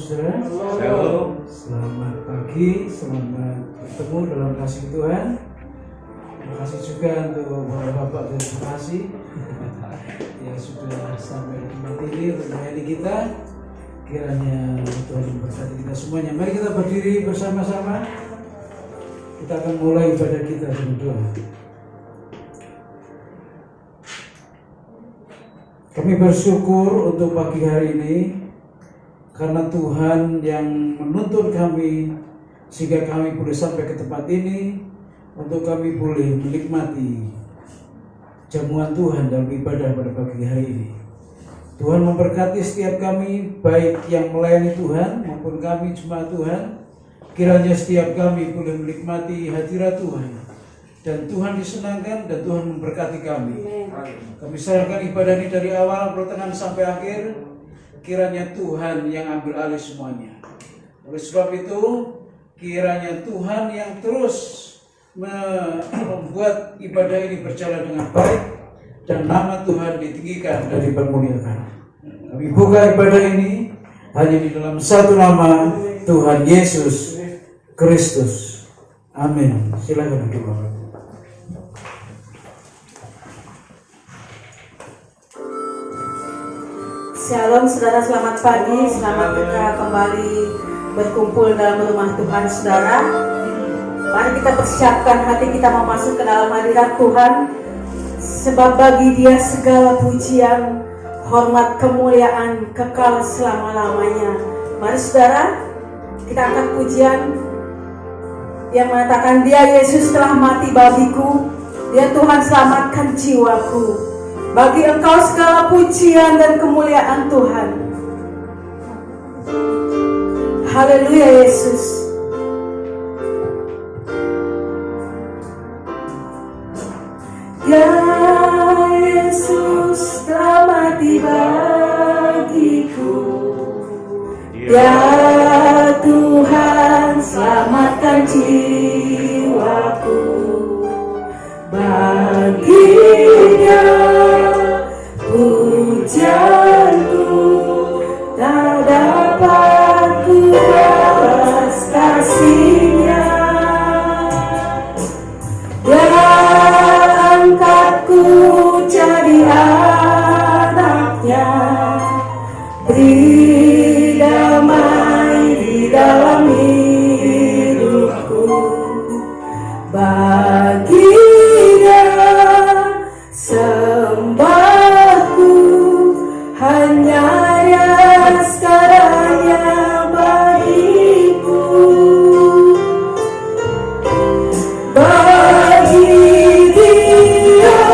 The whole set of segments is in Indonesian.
saudara. Shalom. Selamat pagi, selamat bertemu dalam kasih Tuhan. Terima kasih juga untuk Bapak dan Kasih yang sudah sampai di tempat ini untuk melayani kita. Kiranya Tuhan memberkati kita semuanya. Mari kita berdiri bersama-sama. Kita akan mulai ibadah kita dengan doa. Kami bersyukur untuk pagi hari ini karena Tuhan yang menuntun kami sehingga kami boleh sampai ke tempat ini untuk kami boleh menikmati jamuan Tuhan dalam ibadah pada pagi hari ini. Tuhan memberkati setiap kami, baik yang melayani Tuhan maupun kami jemaat Tuhan. Kiranya setiap kami boleh menikmati hadirat Tuhan dan Tuhan disenangkan dan Tuhan memberkati kami. Kami serahkan ibadah ini dari awal, pertengahan sampai akhir. Kiranya Tuhan yang ambil alih semuanya. Oleh sebab itu, kiranya Tuhan yang terus membuat ibadah ini berjalan dengan baik dan nama Tuhan ditinggikan dan dipermuliakan. Kami buka ibadah ini hanya di dalam satu nama, Tuhan Yesus Kristus. Amin. Silakan duduk Bapak. Shalom saudara, selamat pagi, selamat kita kembali berkumpul dalam rumah Tuhan saudara. Mari kita persiapkan hati kita masuk ke dalam hadirat Tuhan. Sebab bagi Dia segala pujian, hormat, kemuliaan, kekal selama-lamanya. Mari saudara, kita angkat pujian yang mengatakan Dia Yesus telah mati bagiku, Dia Tuhan selamatkan jiwaku. Bagi Engkau segala pujian dan kemuliaan Tuhan. Haleluya Yesus. Ya Yesus telah mati bagiku, Ya Tuhan selamatkan jiwaku. Bagi Dia pujianku tak dapat ku balas kasih-Nya. Dia angkatku jadi anak-Nya, beri damai di dalam hidupku. Bagi Dia sembahku, hanya Dia segalanya bagiku. Bagi Dia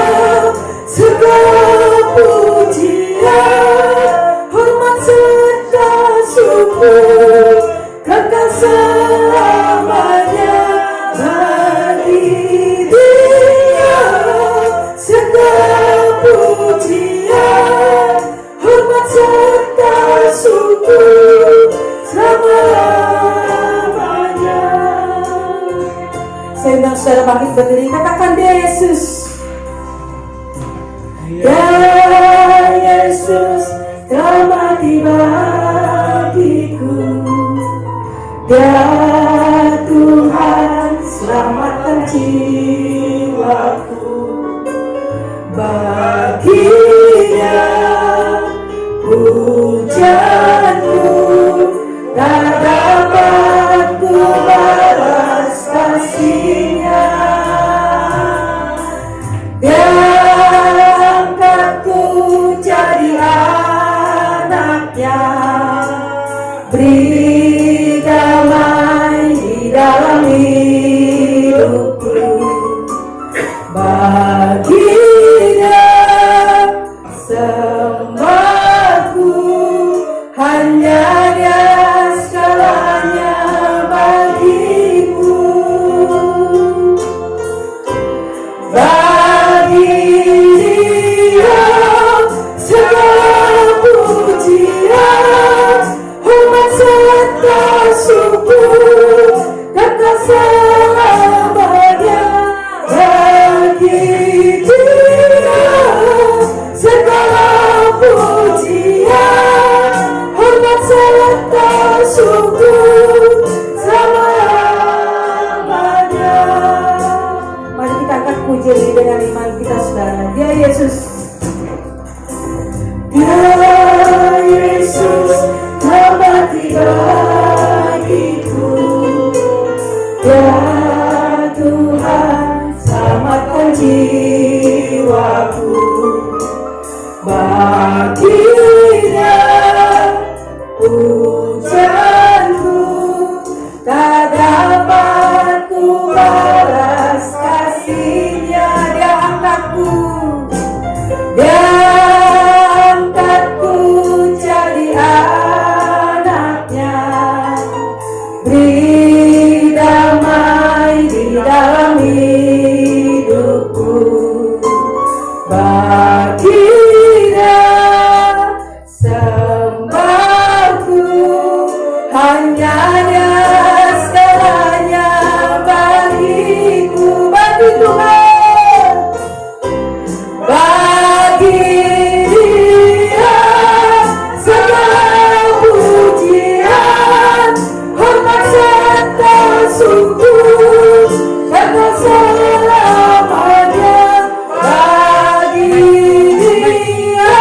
segala pujian, hormat serta syukur, kekal selamanya. Bagi Dia segala pujian, hormat serta syukur selama-lamanya. Saya undang saudara bangkit berdiri, katakan Dia Yesus. Ya Yesus telah mati bagiku, Dia Tuhan selamatkan jiwaku. Bagi Dia pujianku tak dapat ku balas kasih-Nya. Dia angkatku jadi anak-Nya, beri damai di dalam hidupku. Bagi Dia sembahku, hanya Dia segalanya bagiku. Bagi Dia segala pujian, hormat serta syukur, kekal selamanya. Bagi Dia segala pujian, hormat serta Dia Yesus. Dia Yesus telah mati bagiku. Ya Tuhan, selamatkan jiwaku. Baginya pujaanku, tak dapat ku balas kasihnya. Dia angkatku, dia angkatku jadi anaknya. Beri damai di dalam hidupku. Baginya sembahku, hanya segalanya bagiku. Bagi Tuhan, bagi Dia segala pujian, hormat serta syukur, karena selamanya. Bagi Dia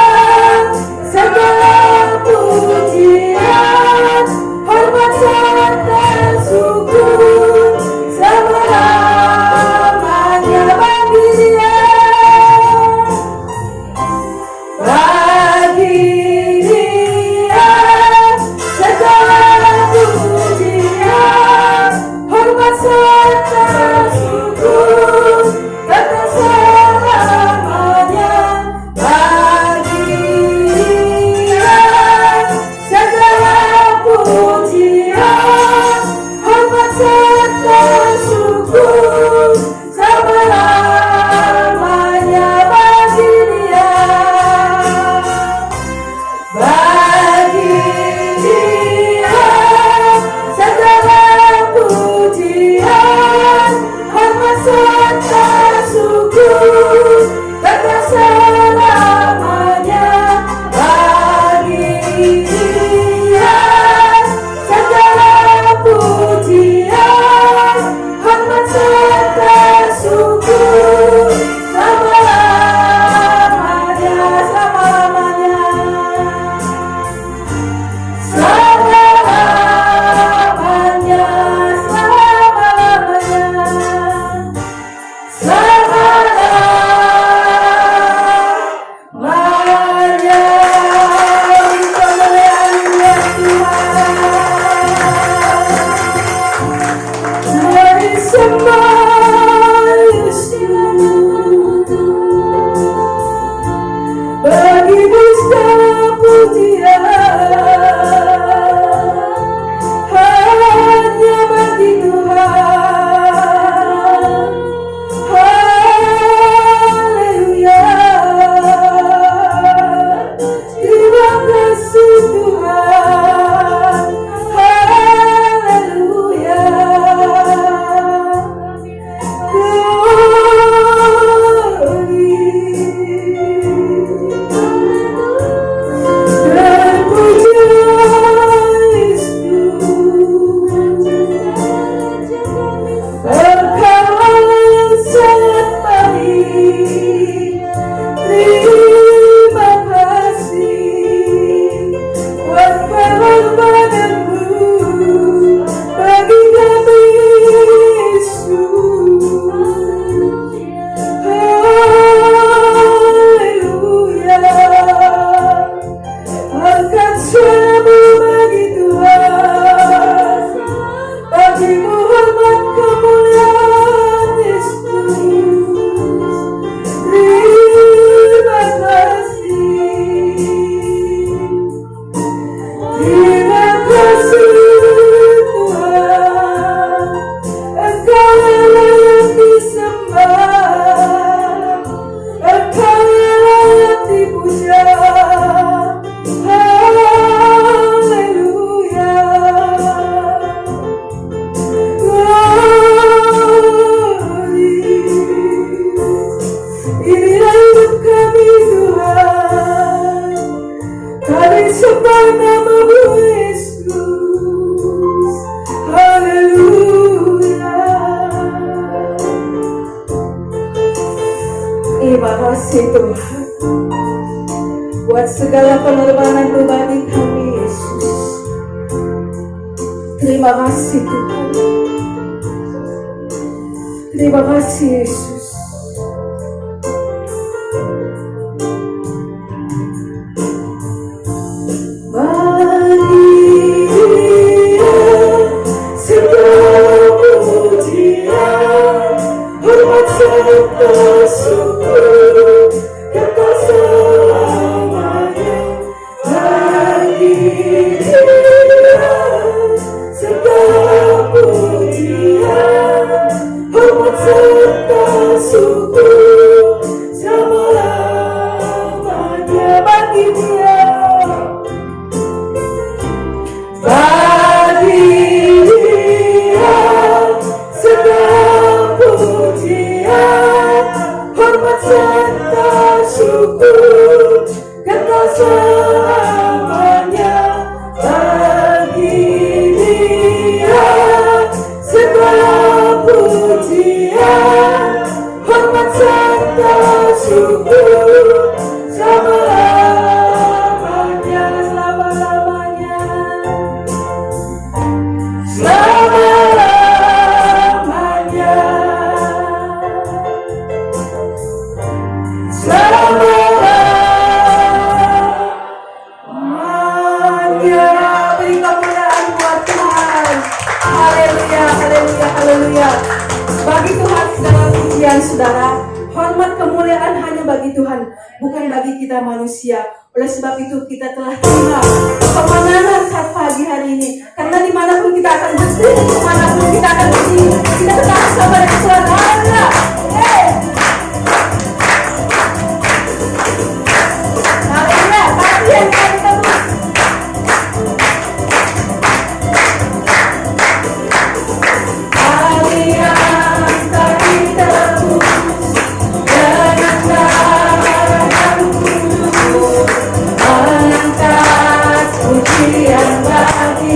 segala pujian, hormat serta syukur, selamanya. Bagi Dia, bagi Dia segala pujian, hormat serta syukur, kata selamanya. Bagi Dia segala pujian, hormat serta syukur, selamanya. Bagi Dia, bagi Dia segala pujian, hormat serta syukur, kata selamanya. Bagi Dia segala pujian, hormat serta syukur, selamanya, selamanya, selamanya, selamanya. Kemuliaan Tuhan, disembah Yesus. Bagimu segala pujian, hanya bagi Tuhan. Haleluya, terima kasih Tuhan. Haleluya, angkat suaramu bagi Tuhan. Bagimu hormat kemuliaan Yesus. Terima kasih, terima kasih Tuhan. Engkau layak disembah, Engkau layak dipuja. Haleluya, glory. Inilah hidup kami Tuhan, kami sembah nama-Mu Yesus. Haleluya. Bapak kasih Tuhan buat segala pengorbanan Tuhan bagi kami Yesus. Terima kasih Tuhan. Terima kasih Yesus. Bagi Dia segala pujian, hormat serta syukur kekal selamanya. Bagi Dia segala pujian, hormat serta syukur selama-lamanya. Bagi Dia, bagi Dia segala pujian, hormat serta syukur kekal selamanya. Bagi Dia segala pujian, hormat serta syukur selama-lamanya, selama-lamanya, selama-lamanya, selama-lamanya. Beri kemuliaan buat Tuhan. Haleluya, haleluya, haleluya. Bagi Tuhan segala pujian saudara. Hormat kemuliaan hanya bagi Tuhan, bukan bagi kita manusia. Oleh sebab itu kita telah terima kemenangan saat pagi hari ini. Karena dimanapun kita akan berdiri, dimanapun kita akan berdiri, kita tetap bersama dengan Tuhan. Haleluya. Haleluya. Tapi yang kami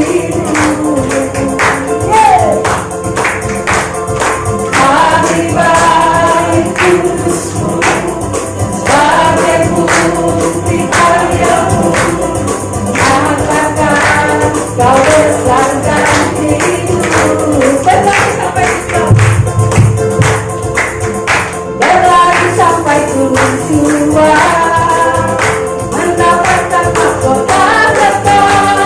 tebus. Kau besarkan hidupku, berlari sampai turun jua, mendapatkan mahkota kekal.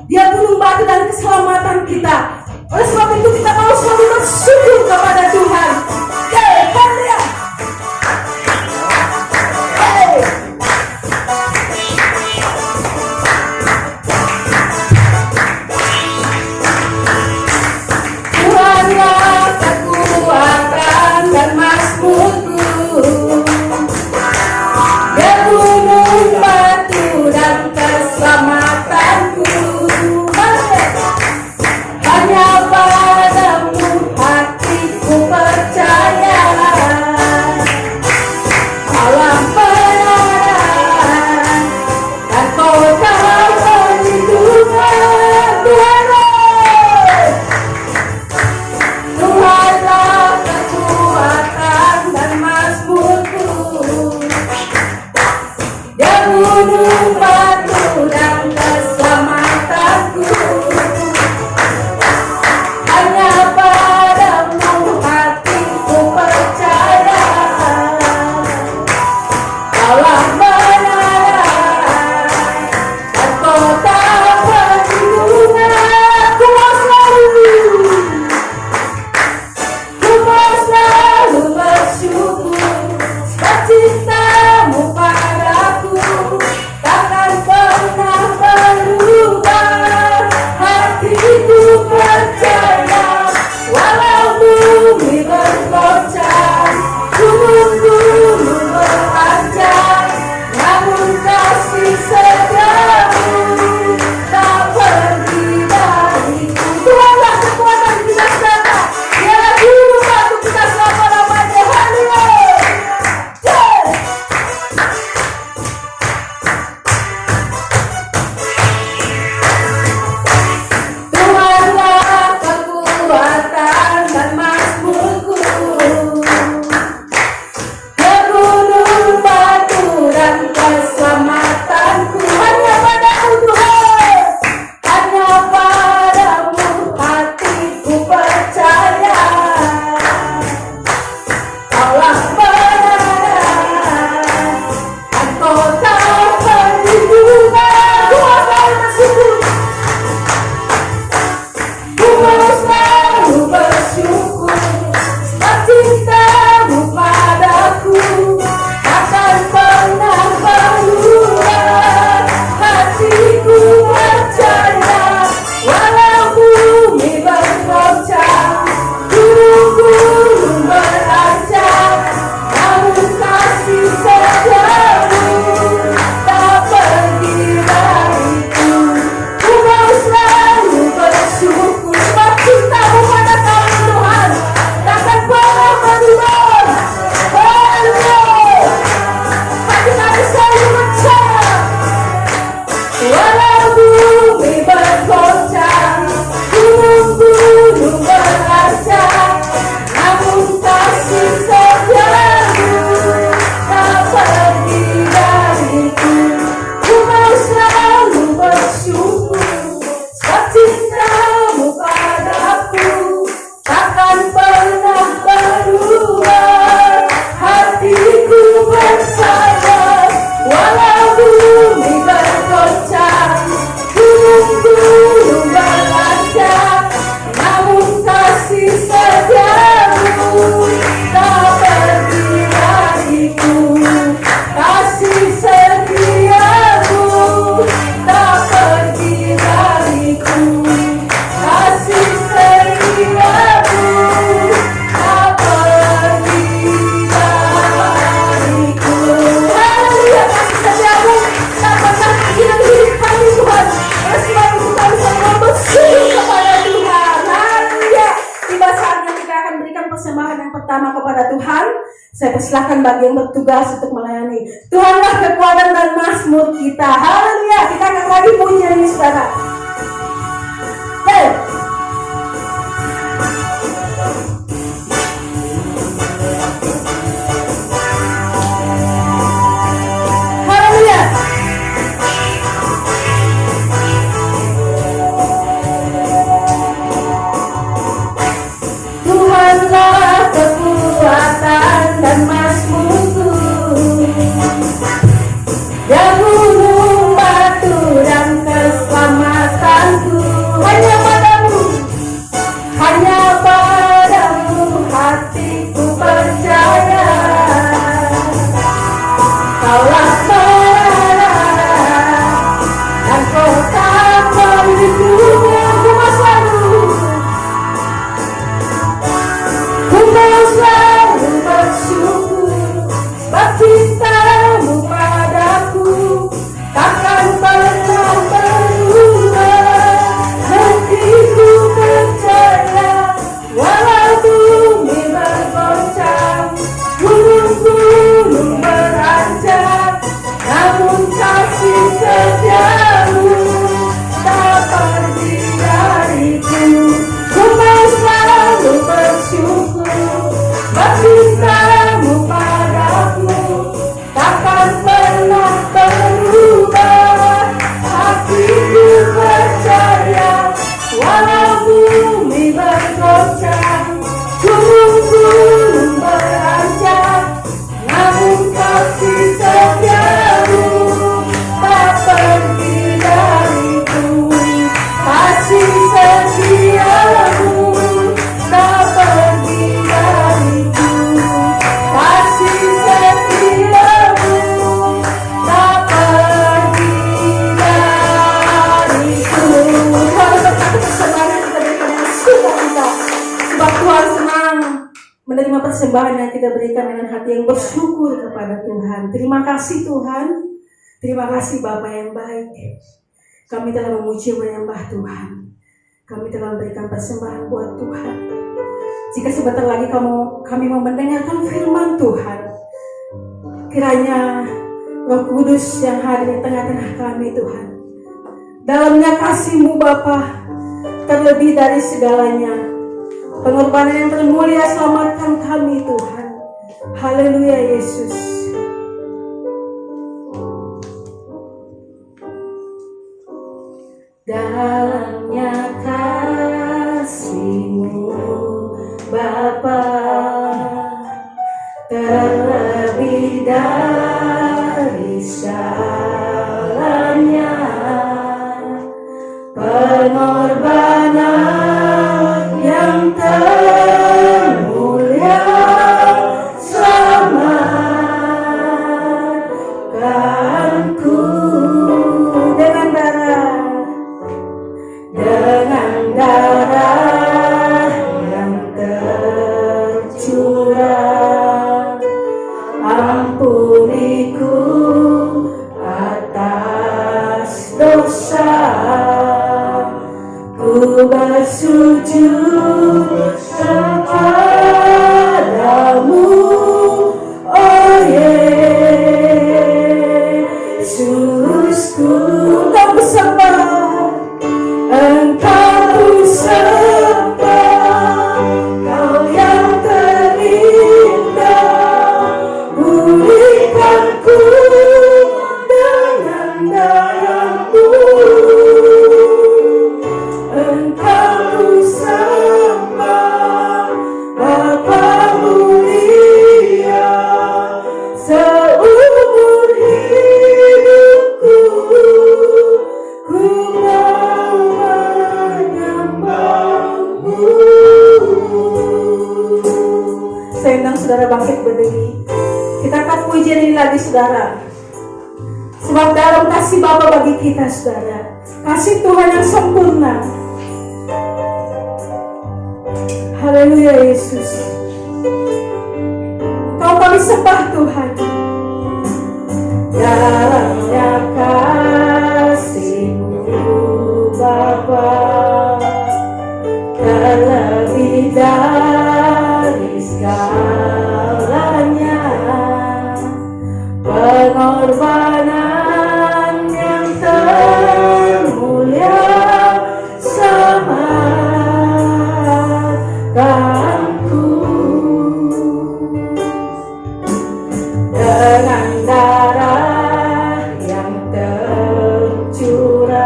Dia gunung batu dan keselamatan kita. Oleh sebab itu kita mau selalu bersyukur kepada Tuhan. Haleluya. Tuhanlah kekuatan dan mazmurku, Dia gunung batu dan keselamatanku. Hanya padamu hatiku percaya, alam benaran dan kota perlindungan. Tuhanlah kekuatan dan mazmurku, Dia gunung batu dan keselamatanku. Hanya padamu hatiku percaya, Allah benaran dan kota perlindungan. Ku mau selalu bersyukur sebab cintamu padaku takkan pernah berubah. Hatiku percaya, walau bumi bergoncang, gunung-gunung beranjak, namun kasih setiamu tak pergi dariku. Tuhanlah kekuatan kita saudara, Dialah gunung batu kita selama-lamanya. Haleluya. Tuhanlah kekuatan dan mazmurku, Dia gunung batu dan keselamatanku. Hanya padamu Tuhan, hanya padamu hatiku percaya, Allah benaran dan kota perlindungan. Ku mau selalu bersyukur, ku mau selalu bersyukur sebab cintamu padaku takkan pernah berubah. Hatiku percaya, walau bumi bergoncang, gunung-gunung beranjak, namun kasih setiamu tak pergi dariku. Ku mau selalu bersyukur sebab cintamu pada kami Tuhan takkan pernah berubah. Haleluya. Hati kami selalu percaya, walau bumi bergoncang, gunung-gunung beranjak, namun kasih setiamu tak pergi dariku. Ku mau selalu bersyukur sebab cintamu padaku takkan pernah berubah. Hatiku percaya, walau bumi bergoncang, gunung-gunung beranjak, namun kasih setiamu tak pergi dariku. Kasih setiamu tak pergi dariku. Kasih setiamu tak pergi dariku. Haleluya. Kasih setiamu tak pernah pergi dari hidup kami Tuhan. Oleh sebab itu kami selalu bersyukur kepada Tuhan. Haleluya. Tiba saatnya kita akan berikan persembahan yang pertama kepada Tuhan. Saya persilahkan bagi yang bertugas untuk melayani. Tuhanlah kekuatan dan mazmur kita. Haleluya. Kita akan lagi punya ini saudara. Hey. Haleluya. Tuhanlah kekuatan dan mazmurku, Dia gunung batu dan keselamatan. persembahan yang kita berikan dengan hati yang bersyukur kepada Tuhan. Terima kasih Tuhan. Terima kasih Bapa yang baik. Kami telah memuji menyembah Tuhan. Kami telah memberikan persembahan buat Tuhan. Jika sebentar lagi kami mau mendengarkan firman Tuhan, kiranya Roh Kudus yang hadir di tengah-tengah kami Tuhan, dalamnya kasih-Mu Bapa terlebih dari segalanya. Pengorbanan yang termulia selamatkan kami Tuhan. Haleluya Yesus. Dalamnya kasih-Mu Bapa terlebih dari segalanya. Pengorbanan yang termulia selamatkanku dengan darah yang tercurah. Ampuniku atas dosa, ku bersujud kepadamu, oh Yesusku. Engkau bersembah, Engkau sembah, Kau yang terindah. Pulihkanku dengan darah-Mu. Engkau sembah, Bapa mulia. Seumur hidupku ku mau menyembah-Mu. Saya undang saudara bangkit berdiri. Kita akan pujian ini lagi saudara. Sebab dalam kasih Bapa bagi kita saudara, kasih Tuhan yang sempurna. Haleluya Yesus. Kau kami sembah Tuhan. Dalamnya kasih-Mu Bapa terlebih dari segalanya. Pengorbanan yang termulia selamatkanku dengan darah yang tercurah.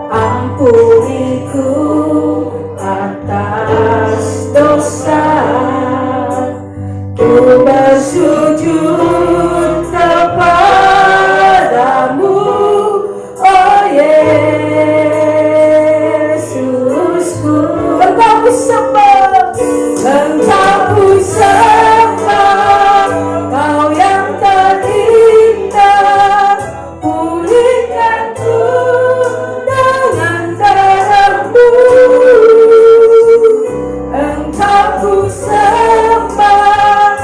Ampuniku atas dosa, ku bersujud kepadamu, oh Yesusku. Engkau ku sembah, Engkau ku sembah, Kau yang terindah. Pulihkanku dengan darah-Mu. Engkau ku sembah,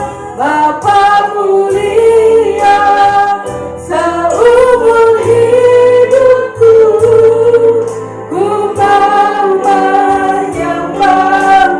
Bapa mulia. Seumur hidupku ku mau menyembah-Mu.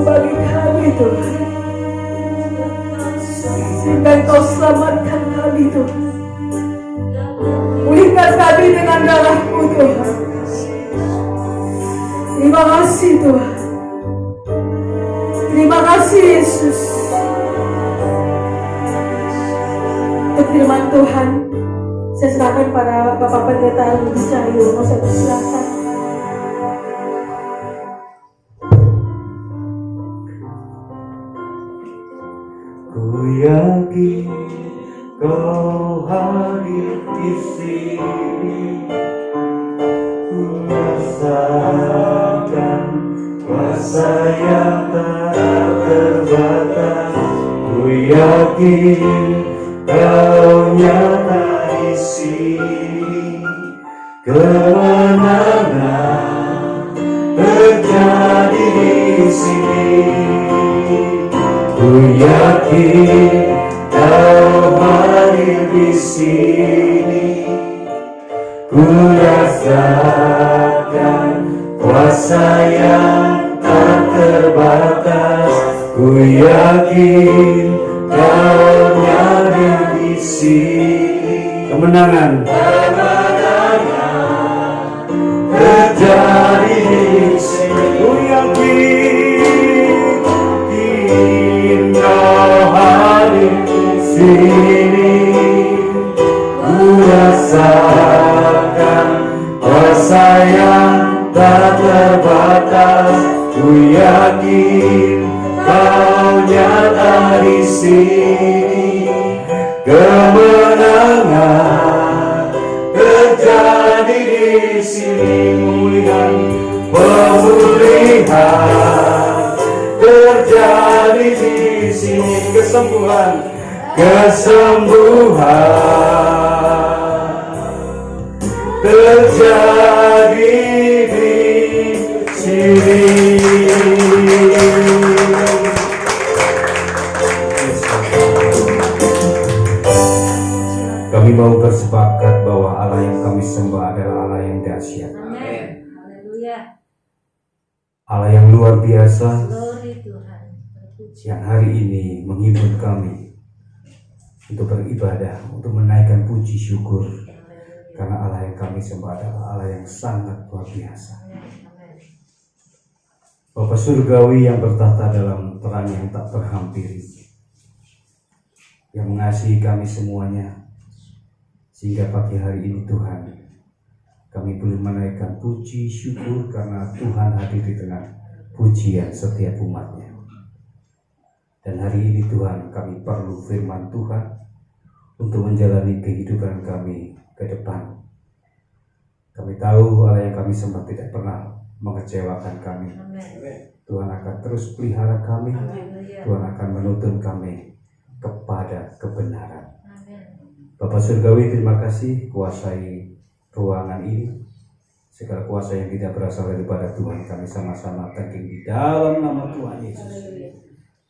bagi kami Tuhan. Sehingga Engkau selamatkan kami Tuhan. Pulihkan kami dengan darah-Mu Tuhan. Terima kasih Tuhan. Terima kasih Yesus. Untuk firman Tuhan, saya serahkan pada Bapak Pendeta Rudi Cahyo. Mau saya persilahkan. Ku yakin Kau hadir di sini, ku rasakan kuasa yang tak terbatas. Ku yakin Kau nyata di sini, kemenangan terjadi di sini. Ku yakin Kau hadir di sini, ku rasakan kuasa yang tak terbatas. Ku yakin Kau hadir di sini, kemenangan terjadi di sini. Ku yakin Kau hadir di sini, ku rasakan kuasa yang tak terbatas. Ku yakin Kau nyata di sini, kemenangan terjadi di sini. Pemulihan terjadi di sini, kesembuhan terjadi di sini. Kami mau bersepakat bahwa Allah yang kami sembah adalah Allah yang dahsyat, Amin. Haleluya. Allah yang luar biasa, Glory Tuhan. yang hari ini menghimpun kami untuk beribadah, untuk menaikkan puji syukur, karena Allah yang kami sembah adalah Allah yang sangat luar biasa. Bapa surgawi yang bertahta dalam terang yang tak terhampiri, yang mengasihi kami semuanya, sehingga pagi hari ini Tuhan kami boleh menaikkan puji syukur karena Tuhan hadir di tengah pujian setiap umatnya. Dan hari ini Tuhan, kami perlu firman Tuhan untuk menjalani kehidupan kami ke depan. Kami tahu Allah yang kami sembah tidak pernah mengecewakan kami. Tuhan akan terus pelihara kami. Tuhan akan menuntun kami kepada kebenaran. Bapak surgawi, terima kasih, kuasai ruangan ini. Segala kuasa yang tidak berasal daripada Tuhan, kami sama-sama thanking di dalam nama Tuhan Yesus.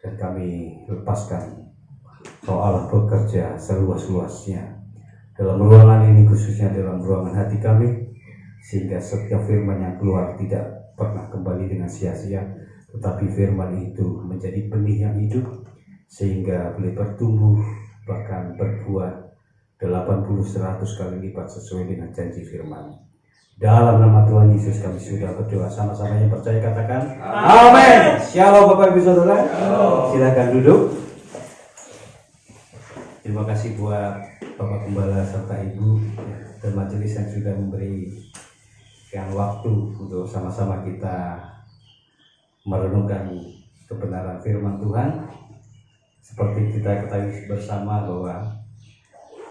Dan kami lepaskan bahwa Allah bekerja seluas-luasnya dalam ruangan ini, khususnya dalam ruangan hati kami, sehingga setiap firman yang keluar tidak pernah kembali dengan sia-sia, tetapi firman itu menjadi benih yang hidup, sehingga boleh bertumbuh, bahkan berbuah 80-100 kali lipat sesuai dengan janji firman. Dalam nama Tuhan Yesus kami sudah berdoa, sama-sama yang percaya katakan amin. Shalom Bapak Ibu Saudara, silakan duduk. Terima kasih buat Bapak Gembala serta Ibu dan majelis yang sudah memberikan waktu untuk sama-sama kita merenungkan kebenaran firman Tuhan. Seperti kita ketahui bersama bahwa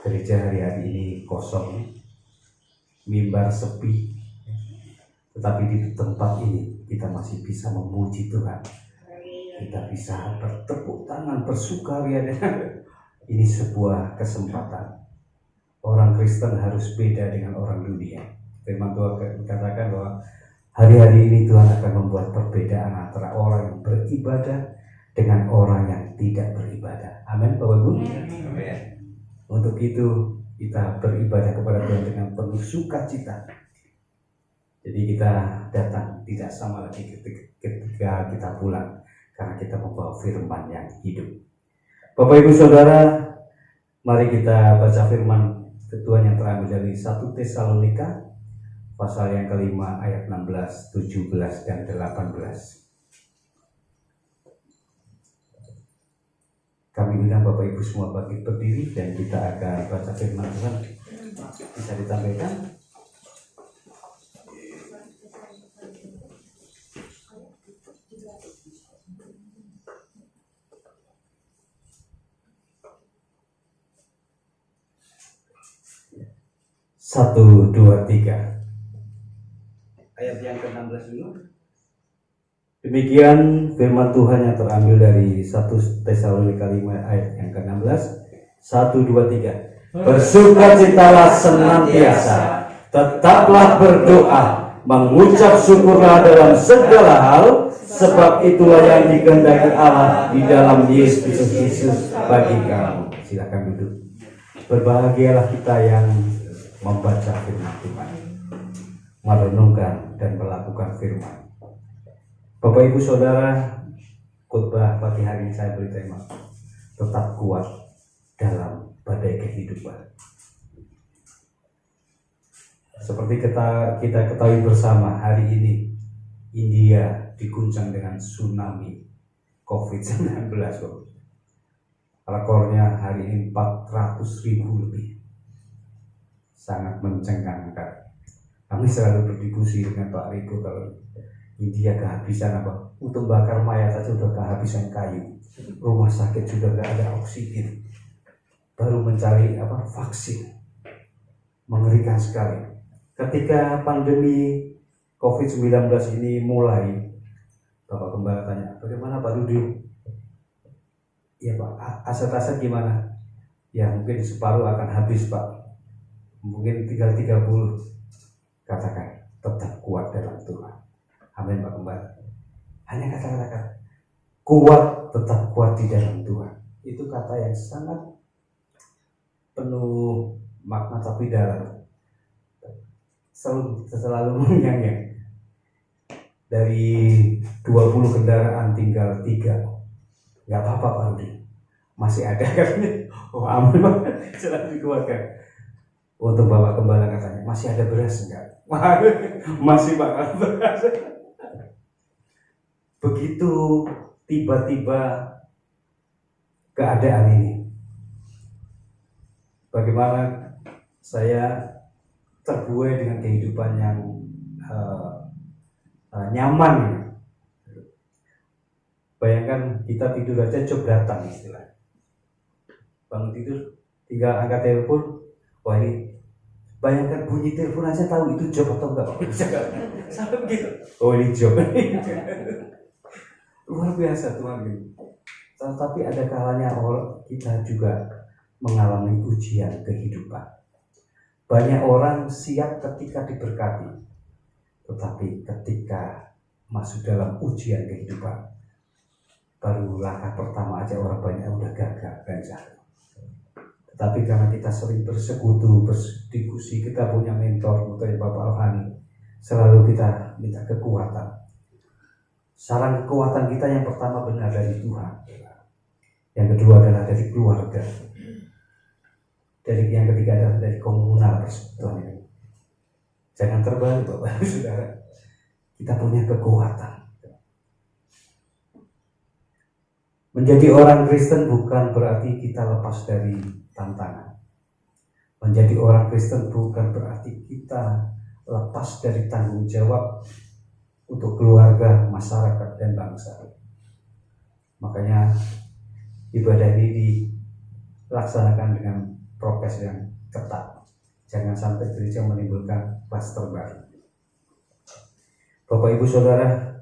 gereja hari-hari ini kosong, mimbar sepi, tetapi di tempat ini kita masih bisa memuji Tuhan. Kita bisa bertepuk tangan, bersukaria. Ini sebuah kesempatan. Orang Kristen harus beda dengan orang dunia. Firman Tuhan katakan bahwa hari-hari ini Tuhan akan membuat perbedaan antara orang yang beribadah dengan orang yang tidak beribadah. Amin, Bapak Ibu. Amin. Untuk itu kita beribadah kepada Tuhan dengan penuh sukacita. Jadi kita datang tidak sama lagi ketika kita pulang. karena kita membawa firman yang hidup. Bapak Ibu Saudara, mari kita baca firman Tuhan yang terambil dari 1 Tesalonika pasal yang kelima ayat 16, 17 dan 18. Kami undang Bapak Ibu semua bangkit berdiri dan kita akan baca firman Tuhan. Bisa ditampilkan? Satu, dua, tiga. Ayat yang ke-16 dulu. Demikian firman Tuhan yang terambil dari 1 Tesalonika 5 ayat yang ke-16. 1, 2, 3. Bersukacitalah senantiasa, tetaplah berdoa, mengucap syukurlah dalam segala hal, sebab itulah yang dikehendaki Allah di dalam Yesus Kristus bagi kamu. Silakan duduk. Berbahagialah kita yang membaca firman Tuhan, merenungkan dan melakukan firman. Bapak Ibu Saudara, khotbah pagi hari ini saya beri tema tetap kuat dalam badai kehidupan. Seperti kita ketahui bersama, hari ini India diguncang dengan tsunami COVID-19. Rekornya hari ini 400.000 lebih. Sangat mencengangkan. Kami selalu berdiskusi dengan Pak Riko, kalau India kehabisan apa? Untuk bakar mayat saja sudah kehabisan kayu. Rumah sakit sudah tidak ada oksigen. Baru mencari vaksin. Mengerikan sekali. Ketika pandemi COVID-19 ini mulai, Bapak Gembala tanya, bagaimana Pak Rudi? Ya Pak, aset-aset gimana? Ya mungkin separuh akan habis Pak. Mungkin tinggal 30. Katakan, tetap kuat dalam Tuhan. Amin Pak Gembala. Hanya kata-kata kuat, tetap kuat di dalam Tuhan. Itu kata yang sangat penuh makna tapi dalam. Selalu menyanyi. Dari 20 kendaraan tinggal 3. Gak apa-apa Pak Rudi, masih ada katanya. Oh aman Pak, selalu dikeluarkan. Untuk Bapak Gembala katanya, masih ada beras enggak? Masih Pak, beras. Begitu tiba-tiba keadaan ini, bagaimana saya terbuai dengan kehidupan yang nyaman. Bayangkan kita tidur aja job datang istilah. Bangun tidur tinggal angkat telepon. Wah ini, bayangkan bunyi telepon aja tahu itu job atau enggak. Sampai begitu. Oh ini job. Luar biasa Tuhan ini. Tapi ada kalanya kita juga mengalami ujian kehidupan. Banyak orang siap ketika diberkati, tetapi ketika masuk dalam ujian kehidupan, baru langkah pertama aja orang banyak udah gagal dan jatuh. Tetapi karena kita sering bersekutu, berdiskusi, kita punya mentor, dari Bapak Rohani, selalu kita minta kekuatan. Saran kekuatan kita yang pertama benar dari Tuhan. Yang kedua adalah dari keluarga. Yang ketiga adalah dari komunal persekutuan ini. Jangan terbalik Bapak Saudara. Kita punya kekuatan. Menjadi orang Kristen bukan berarti kita lepas dari tantangan. Menjadi orang Kristen bukan berarti kita lepas dari tanggung jawab untuk keluarga, masyarakat, dan bangsa. Makanya ibadah ini dilaksanakan dengan prokes yang ketat. Jangan sampai gereja menimbulkan klaster baru. Bapak Ibu Saudara,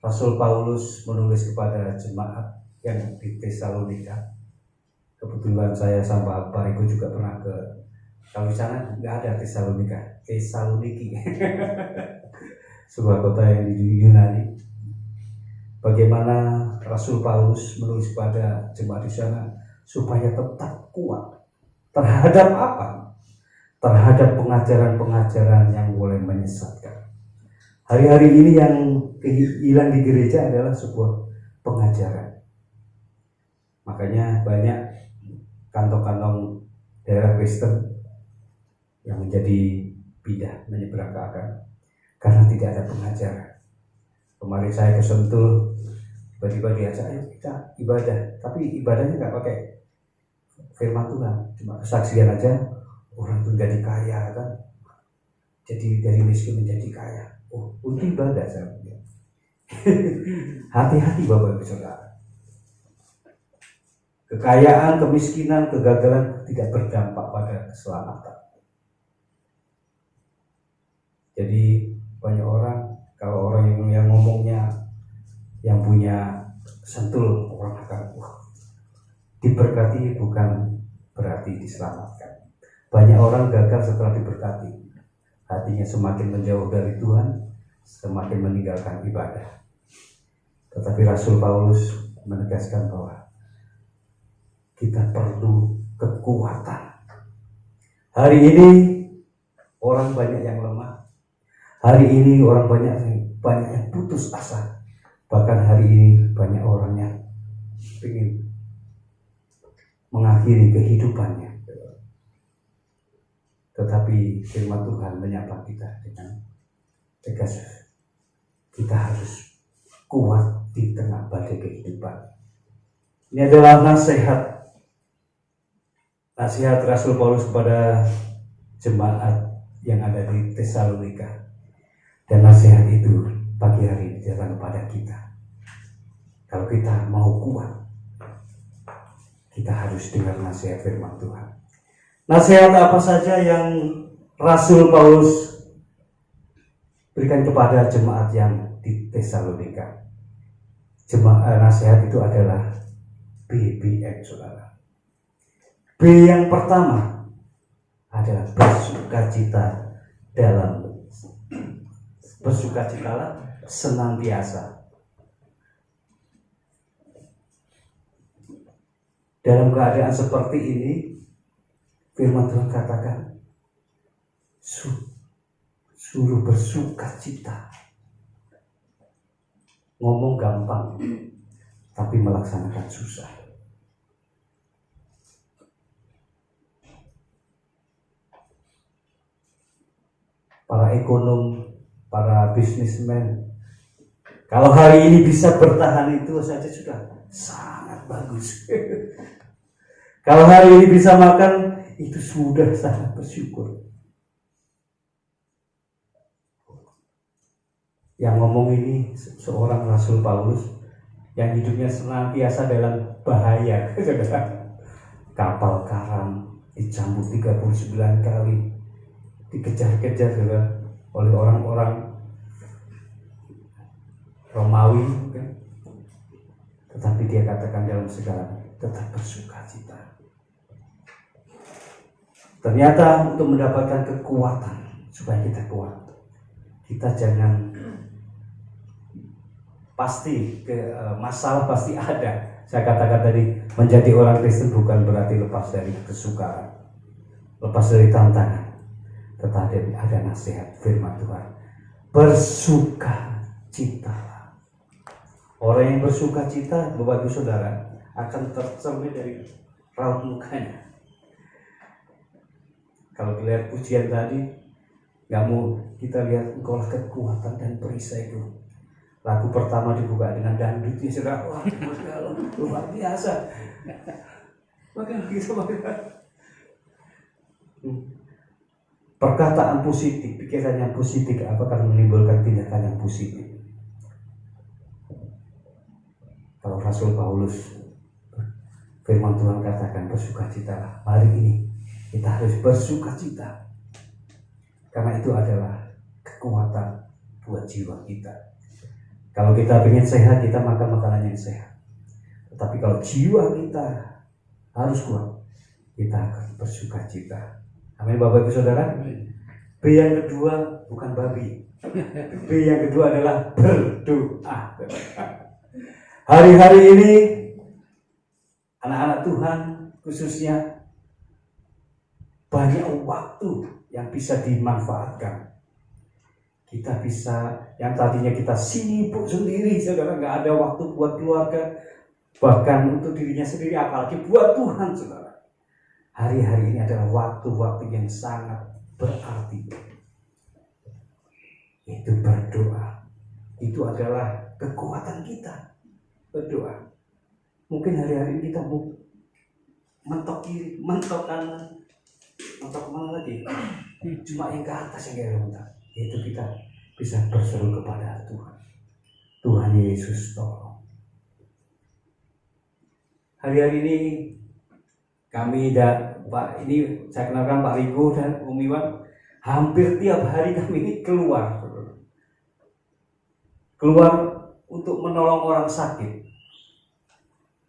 Rasul Paulus menulis kepada jemaat yang di Tesalonika. Kebetulan saya sama Pak Riko juga pernah kalau di sana nggak ada Tesaloniki, sebuah kota yang di Yunani. Bagaimana Rasul Paulus menulis kepada jemaat di sana supaya tetap kuat terhadap apa? Terhadap pengajaran-pengajaran yang mulai menyesatkan. Hari-hari ini yang hilang di gereja adalah sebuah pengajaran. Makanya banyak kantong-kantong daerah Kristen yang menjadi pindah menyeberang ke Akan karena tidak ada pengajaran. Kemarin saya ke Sentul, tiba-tiba diajak, ayo kita ibadah, tapi ibadahnya nggak pakai firman Tuhan, cuma kesaksian aja. Orang tuh jadi kaya kan, jadi dari miskin menjadi kaya. Oh, untuk ibadah saya bilang. Hati-hati Bapak Ibu Saudara. Kekayaan, kemiskinan, kegagalan tidak berdampak pada keselamatan. Jadi banyak orang, kalau orang yang ngomongnya, yang punya Sentul, orang akan diberkati bukan berarti diselamatkan. Banyak orang gagal setelah diberkati, hatinya semakin menjauh dari Tuhan, semakin meninggalkan ibadah. Tetapi Rasul Paulus menegaskan bahwa kita perlu kekuatan. Hari ini orang banyak yang lemah. Hari ini orang banyak yang putus asa. Bahkan hari ini banyak orang yang ingin mengakhiri kehidupannya. Tetapi firman Tuhan menyapa kita dengan tegas. Kita harus kuat di tengah badai kehidupan. Ini adalah nasihat Rasul Paulus kepada jemaat yang ada di Tesalonika. Dan nasihat itu pagi hari ini datang kepada kita. Kalau kita mau kuat, kita harus dengar nasihat firman Tuhan. Nasihat apa saja yang Rasul Paulus berikan kepada jemaat yang di Tesalonika? Nasihat itu adalah BBM, saudara. B yang pertama adalah bersukacitalah senantiasa. Dalam keadaan seperti ini, firman Tuhan katakan, suruh bersukacita. Ngomong gampang, tapi melaksanakan susah. Para ekonom, para bisnismen, kalau hari ini bisa bertahan itu saja sudah sangat bagus. Kalau hari ini bisa makan, itu sudah sangat bersyukur. Yang ngomong ini seorang Rasul Paulus yang hidupnya senantiasa dalam bahaya. Kapal karam dicambuk 39 kali, dikejar-kejar oleh orang-orang Romawi, kan? Tetapi dia katakan dalam segala tetap bersukacita. Ternyata untuk mendapatkan kekuatan supaya kita kuat, kita jangan masalah pasti ada. Saya katakan tadi, menjadi orang Kristen bukan berarti lepas dari kesukaran, lepas dari tantangan. Tetapi ada nasihat firman Tuhan, bersukacitalah. Orang yang bersukacita, Bapak Ibu Saudara, akan tercermin dari raut mukanya. Kalau dilihat pujian tadi, nggak mau kita lihat engkaulah kekuatan dan perisaiku. Lagu pertama dibuka dengan dangdut, ya sudah, wah luar biasa. Maka gitu, perkataan positif, pikiran yang positif akan menimbulkan tindakan yang positif. Kalau Rasul Paulus, firman Tuhan katakan bersukacitalah. Hari ini kita harus bersukacita, karena itu adalah kekuatan buat jiwa kita. Kalau kita ingin sehat, kita makan makanan yang sehat. Tetapi kalau jiwa kita harus kuat, kita akan bersukacita. Amin, Bapak Ibu Saudara. B yang kedua bukan babi. B yang kedua adalah berdoa. Hari-hari ini anak-anak Tuhan khususnya banyak waktu yang bisa dimanfaatkan. Kita bisa, yang tadinya kita sibuk sendiri, saudara, nggak ada waktu buat keluarga, bahkan untuk dirinya sendiri, apalagi buat Tuhan, saudara. Hari-hari ini adalah waktu-waktu yang sangat berarti. Itu berdoa. Itu adalah kekuatan kita, berdoa. Mungkin hari-hari ini kita mentok kiri, mentok kanan, mentok mana lagi? Cuma yang ke atas yang kita mentok. Itu kita bisa berseru kepada Tuhan. Tuhan Yesus tolong. Hari-hari ini kami Pak, ini saya kenalkan Pak Riko dan Om Iwan. Hampir tiap hari kami ini keluar untuk menolong orang sakit.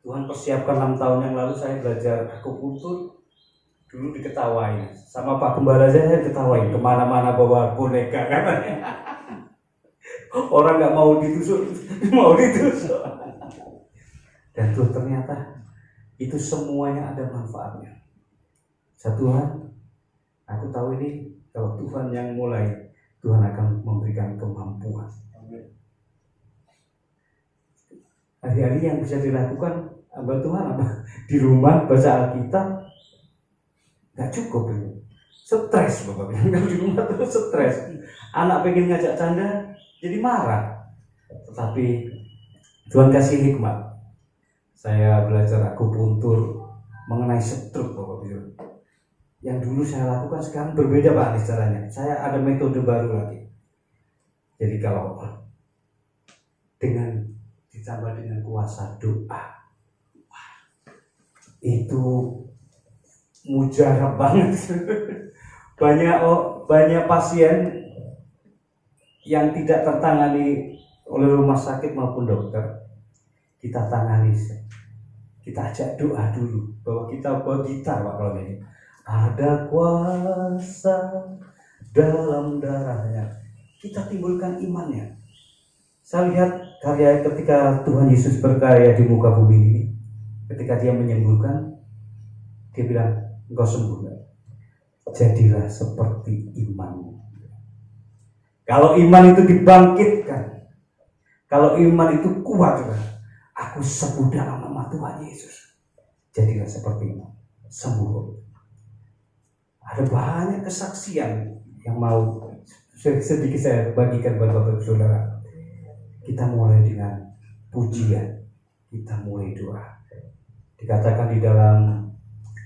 Tuhan persiapkan 6 tahun yang lalu saya belajar akupuntur. Dulu diketawain sama Pak Gembala, saya diketawain kemana-mana bawa boneka kan. Orang nggak mau ditusuk. Dan tuh ternyata itu semuanya ada manfaatnya. Tuhan, aku tahu ini kalau Tuhan yang mulai, Tuhan akan memberikan kemampuan. Hari-hari yang bisa dilakukan hamba Tuhan apa? Di rumah baca Alkitab. Gak cukup ini, stres bapak bilang, di rumah terus stres. Anak pengen ngajak canda jadi marah. Tetapi Tuhan kasih hikmat. Saya belajar akupuntur mengenai stroke bapak bilang. Yang dulu saya lakukan sekarang berbeda Pak Anies caranya. Saya ada metode baru lagi. Jadi kalau ditambah dengan kuasa doa, itu mujarab banget. Banyak pasien yang tidak tertangani oleh rumah sakit maupun dokter, kita tangani, kita ajak doa dulu, bahwa kita bawa gitar Pak kalau ini. Ada kuasa dalam darahnya, kita timbulkan imannya. Saya lihat karya ketika Tuhan Yesus berkarya di muka bumi ini, ketika dia menyembuhkan, dia bilang, engkau sembuh. Jadilah seperti imanmu. Kalau iman itu dibangkitkan, kalau iman itu kuat, aku sembuh dalam nama Tuhan Yesus. Jadilah seperti iman, sembuh. Ada banyak kesaksian yang mau sedikit saya bagikan buat Bapak Saudara. Kita mulai dengan pujian, kita mulai doa. Dikatakan di dalam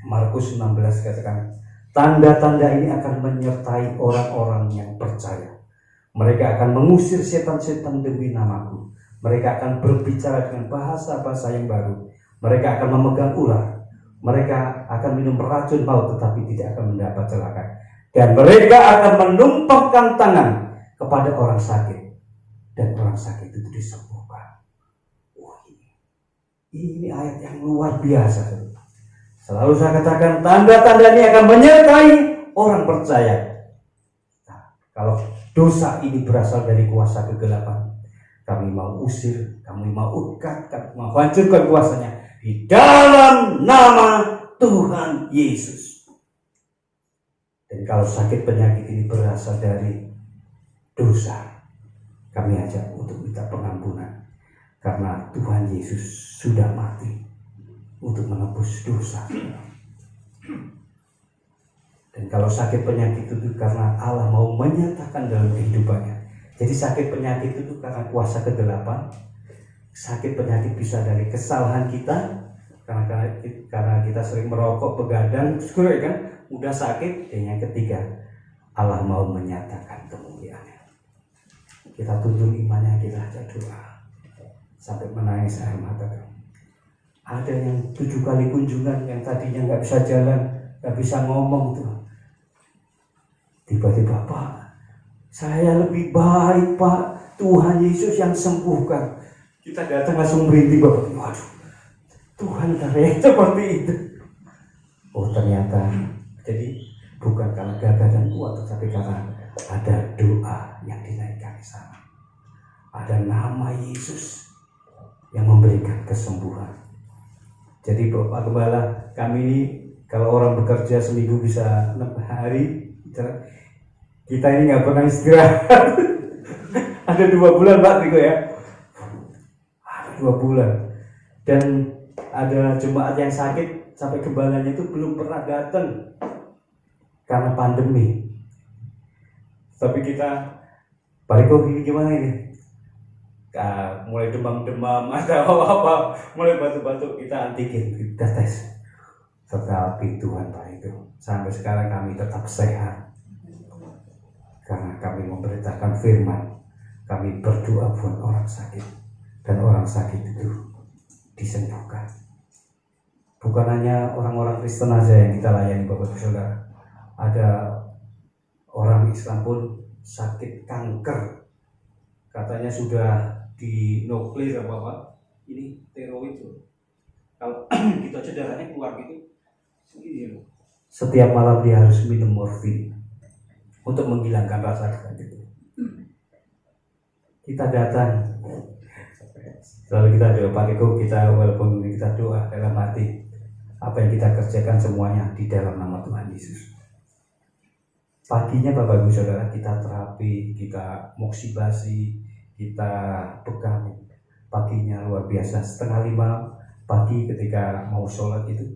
Markus 16 katakan, tanda-tanda ini akan menyertai orang-orang yang percaya. Mereka akan mengusir setan-setan demi namaku. Mereka akan berbicara dengan bahasa-bahasa yang baru. Mereka akan memegang ular. Mereka akan minum racun maut tetapi tidak akan mendapat celaka. Dan mereka akan menumpangkan tangan kepada orang sakit. Dan orang sakit itu disembuhkan. Wah, ini ayat yang luar biasa. Selalu saya katakan tanda-tanda ini akan menyertai orang percaya. Nah, kalau dosa ini berasal dari kuasa kegelapan, kami mau usir, kami mau ukat, kami mau hancurkan kuasanya di dalam nama Tuhan Yesus. Dan kalau sakit penyakit ini berasal dari dosa, kami ajak untuk minta pengampunan, karena Tuhan Yesus sudah mati untuk menebus dosa. Dan kalau sakit penyakit itu karena Allah mau menyatakan dalam kehidupannya. Jadi sakit penyakit itu karena kuasa kegelapan. Sakit penyakit bisa dari kesalahan kita, karena kita sering merokok, begadang, kan mudah sakit. Dan yang ketiga, Allah mau menyatakan kemuliaannya. Kita tuntun imannya, kita ajak doa sampai menangis air mata. Ada yang 7 kali kunjungan, yang tadinya nggak bisa jalan, nggak bisa ngomong tuh. Tiba-tiba, Pak, saya lebih baik Pak, Tuhan Yesus yang sembuhkan. Kita datang langsung berhenti, Bapak. Waduh, Tuhan karya seperti itu. Oh ternyata, jadi bukan karena gagah dan kuat, tetapi karena ada doa yang dinaikkan di sana. Ada nama Yesus yang memberikan kesembuhan. Jadi Bapak Gembala, kami ini kalau orang bekerja seminggu bisa 6 hari, kita ini nggak pernah istirahat. Ada 2 bulan Pak Tiko ya. Ada 2 bulan. Dan ada jemaat yang sakit sampai gembalanya itu belum pernah datang karena pandemi. Tapi kita, Pak Riko ini gimana ini? Mulai demam-demam atau apa, mulai batuk-batuk, kita antigen, kita tes. Tetapi Tuhan Pak itu sampai sekarang kami tetap sehat karena kami memberitakan firman, kami berdoa buat orang sakit dan orang sakit itu disembuhkan. Bukan hanya orang-orang Kristen aja yang kita layani Bapak Ibu Saudara, ada orang Islam pun sakit kanker, katanya sudah di nuklir apa ini teroid tuh. Kalau gitu aja darahnya keluar gitu. Setiap malam dia harus minum morfin untuk menghilangkan rasa sakit itu. Kita datang, lalu kita doa Pak Eko, kita walaupun kita doa dalam hati, apa yang kita kerjakan semuanya di dalam nama Tuhan Yesus. Paginya Bapak Ibu Saudara kita terapi, kita moksibasi, kita bekam. Paginya luar biasa, 4:30 pagi ketika mau sholat itu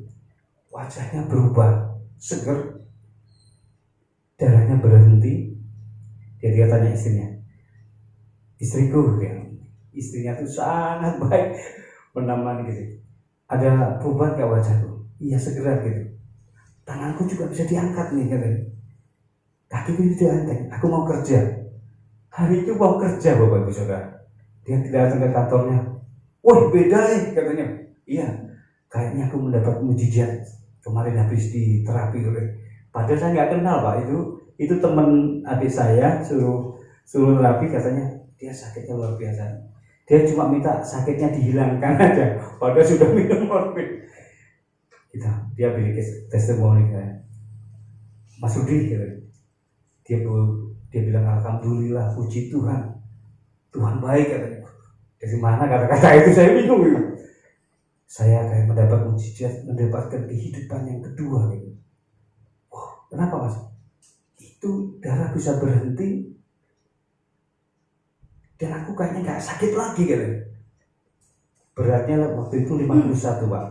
wajahnya berubah, seger, darahnya berhenti. Dia tanya istrinya, istriku ya, istrinya tuh sangat baik menemani gitu. Ada perubahan ke wajahku? Iya segera gitu. Tanganku juga bisa diangkat nih katanya. Kakiku juga diangkat. Aku mau kerja. Hari itu mau kerja Bapak Ibu Saudara. Dia datang ke kantornya. Wah beda katanya. Iya, kayaknya aku mendapat mujizat. Kemarin habis diterapi oleh. Padahal saya nggak kenal Pak itu teman adik saya suruh terapi, katanya dia sakitnya luar biasa. Dia cuma minta sakitnya dihilangkan aja. Padahal sudah minum morfin. Dia bikin testimoni kayak Mas Rudi gitu. Dia bilang alhamdulillah, puji Tuhan, Tuhan baik katanya. Dari mana kata-kata itu saya bingung gitu. Saya kayak mendapat mujizat, mendapatkan kehidupan yang kedua gitu. Wah, kenapa Mas? Itu darah bisa berhenti dan aku kayaknya nggak sakit lagi gitu. Beratnya waktu itu 51 Pak.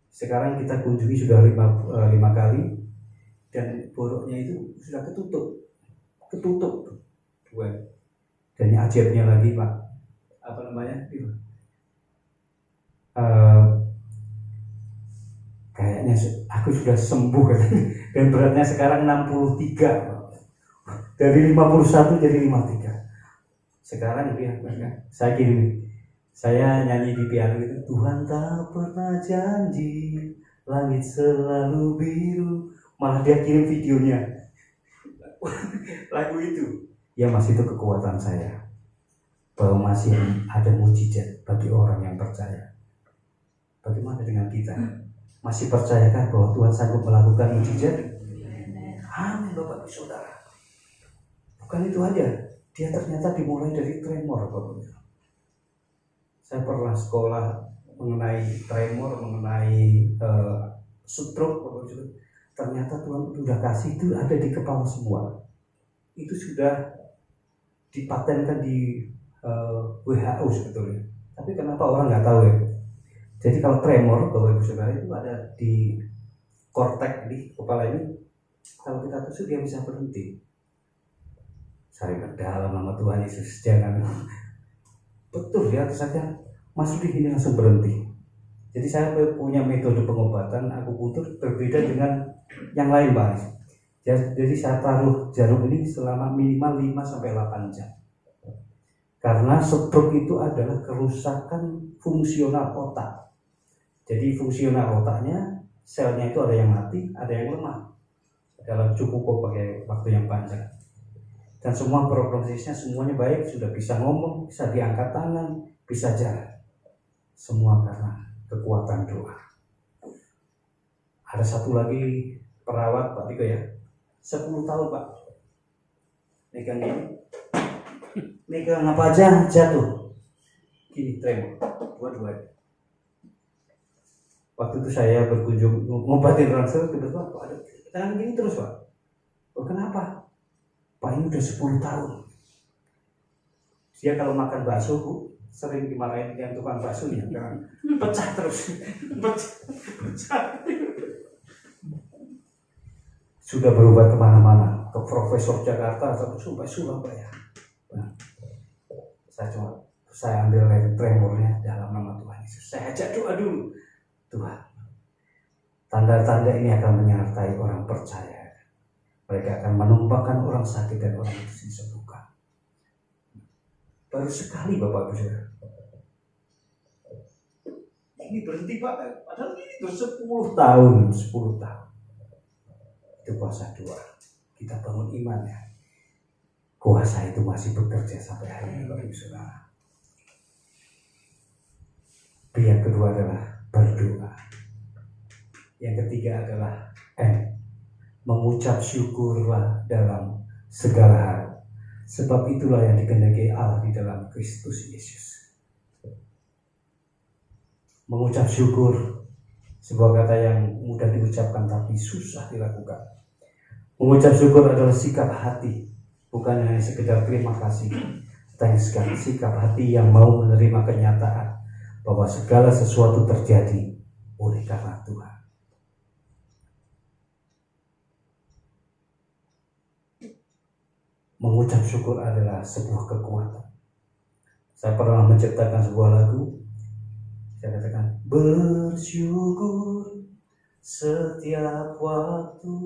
Sekarang kita kunjungi sudah 5 kali dan boroknya itu sudah ketutup. Dan yang ajaibnya lagi Pak, apa namanya? Kayaknya aku sudah sembuh dan beratnya sekarang 63 dari 51 jadi 53. Sekarang dia saya gini, saya nyanyi di piano itu, Tuhan tak pernah janji langit selalu biru, malah dia kirim videonya lagu itu. Ya Mas, itu kekuatan saya bahwa masih ada mujizat bagi orang yang percaya. Bagaimana dengan kita? Masih percayakah bahwa Tuhan sanggup melakukan mujizat? Amin Bapak Ibu Saudara. Bukan itu aja, dia ternyata dimulai dari tremor Bapak Ibu. Saya pernah sekolah mengenai tremor, mengenai stroke Bapak Ibu. Ternyata Tuhan sudah kasih itu ada di kepala semua. Itu sudah dipatenkan di WHO sebetulnya. Tapi kenapa orang nggak tahu ya? Jadi kalau tremor Bapak Ibu Saudara itu ada di korteks di kepala ini. Kalau kita tusuk dia bisa berhenti. Saya dalam nama Tuhan Yesus jangan. Betul dia saja masuk di ini langsung berhenti. Jadi saya punya metode pengobatan akupuntur berbeda dengan yang lain Pak. Jadi saya taruh jarum ini selama minimal 5-8 jam. Karena stroke itu adalah kerusakan fungsional otak. Jadi fungsional otaknya, selnya itu ada yang mati, ada yang lemah. Dalam cukup pakai waktu yang panjang. Dan semua prognosisnya semuanya baik, sudah bisa ngomong, bisa diangkat tangan, bisa jalan. Semua karena kekuatan doa. Ada satu lagi perawat Pak Tiko ya, 10 tahun Pak. Megang ini, megang apa aja jatuh. Gini tremor, dua-duanya. Waktu itu saya berkunjung ngobatin ransel, tiba-tiba Pak ada tangan gini terus Pak. Oh kenapa? Pak ini udah 10 tahun. Dia kalau makan bakso, Bu, sering dimarahin yang tukang baksonya karena pecah terus. Pecah. Sudah berobat kemana-mana, ke Profesor Jakarta sampai Surabaya. Nah, saya ambil tremornya dalam nama Tuhan Yesus. Saya ajak doa dulu. Tuhan, tanda-tanda ini akan menyertai orang percaya. Mereka akan menumpahkan orang sakit dan orang itu disembuhkan. Baru sekali Bapak Ibu Saudara. Ini berhenti Pak, padahal ini tuh 10 tahun. Itu kuasa doa. Kita bangun iman ya. Kuasa itu masih bekerja sampai hari ini Bapak Ibu Saudara. Yang kedua adalah berdoa. Yang ketiga adalah mengucap syukurlah dalam segala hal. Sebab itulah yang dikehendaki Allah di dalam Kristus Yesus. Mengucap syukur, sebuah kata yang mudah diucapkan tapi susah dilakukan. Mengucap syukur adalah sikap hati, bukan hanya sekedar terima kasih, tapi sikap hati yang mau menerima kenyataan bahwa segala sesuatu terjadi oleh karena Tuhan. Mengucap syukur adalah sebuah kekuatan. Saya pernah menciptakan sebuah lagu. Saya katakan, bersyukur setiap waktu,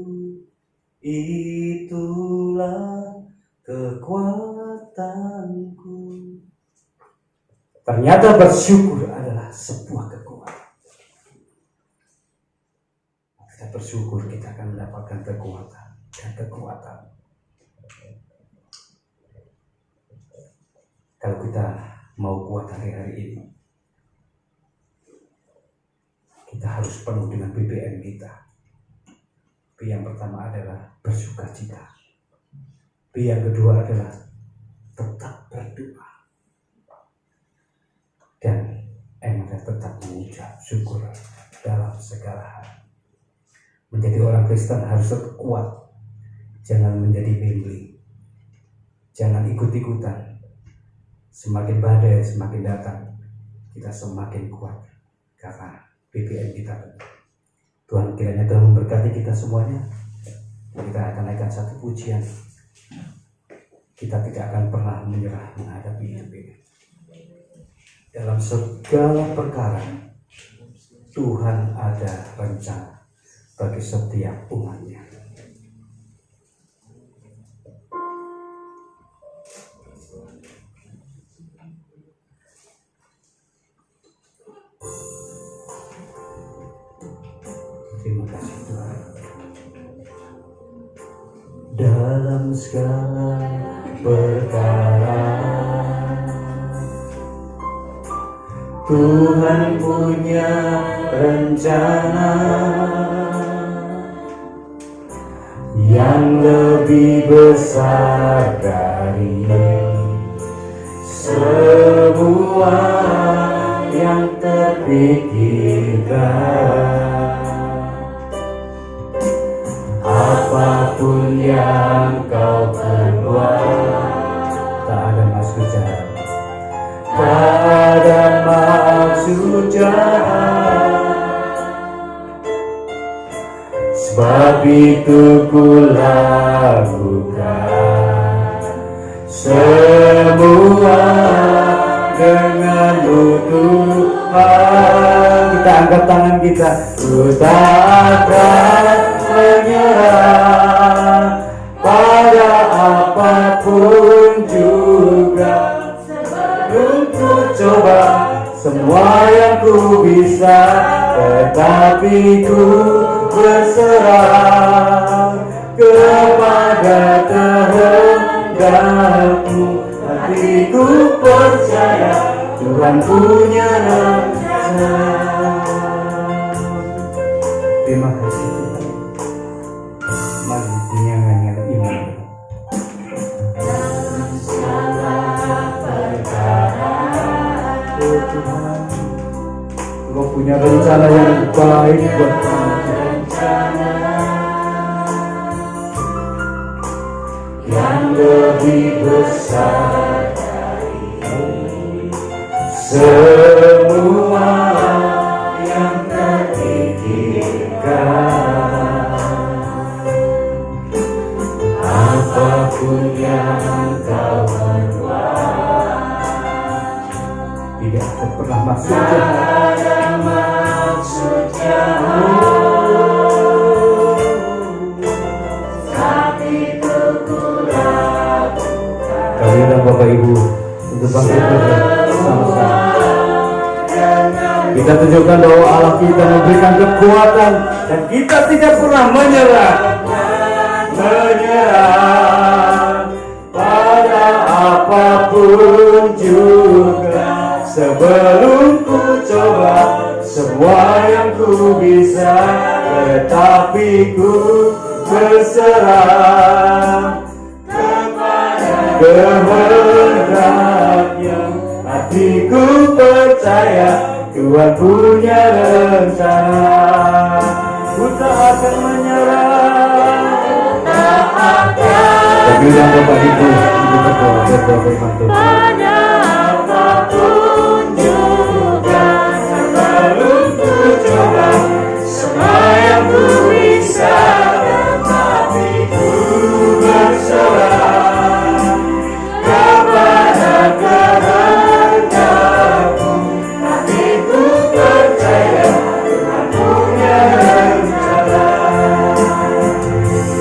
itulah kekuatanku. Ternyata bersyukur adalah sebuah kekuatan. Kita bersyukur, kita akan mendapatkan kekuatan dan kekuatan. Kalau kita mau kuat hari-hari ini, kita harus penuh dengan BBM kita. B yang pertama adalah bersukacita. B yang kedua adalah tetap berdoa. Dan adalah tetap mengucap syukur dalam segala hal. Menjadi orang Kristen harus tetap kuat. Jangan menjadi bimbing. Jangan ikut-ikutan. Semakin badai semakin datang, kita semakin kuat karena BBM kita. Tuhan kiranya telah memberkati kita semuanya. Kita akan naikkan satu pujian. Kita tidak akan pernah menyerah menghadapi hidup ini. Dalam segala perkara, Tuhan ada rencana bagi setiap umatnya. Terima kasih Tuhan. Dalam segala perkara, Tuhan punya rencana yang lebih besar dari semua yang terpikirkan. Apapun yang kau perbuat, tak ada maksud jahat, tak ada maksud jahat. Sebab itu ku lakukan semua dengan-Mu Tuhan. Kita angkat tangan kita. Ku tak akan menyerah pada apapun juga. Sebelum ku coba semua yang ku bisa, tetapi ku berserah kepada kehendak-Mu. Hatiku percaya Tuhan punya rencana. Terima kasih Tuhan. Mari punya iman. Dalam segala perkara, Tuhan, Engkau punya rencana yang baik buat kami. Rencana yang lebih besar dari Kita tunjukkan bahwa Allah kita memberikan kekuatan dan kita tidak pernah menyerah pada apapun juga. Sebelum ku coba semua yang ku bisa, tetapi ku berserah kepada kehendaknya. Hatiku percaya Tuhan punya rencana. Ku tak akan menyerah, tak akan. Tapi yang Bapak Ibu berdoa firman Tuhan. Apapun juga, sebelum ku coba semua yang ku bisa, tetapi ku berserah kepada kehendakmu. Hatiku percaya Tuhan punya rencana.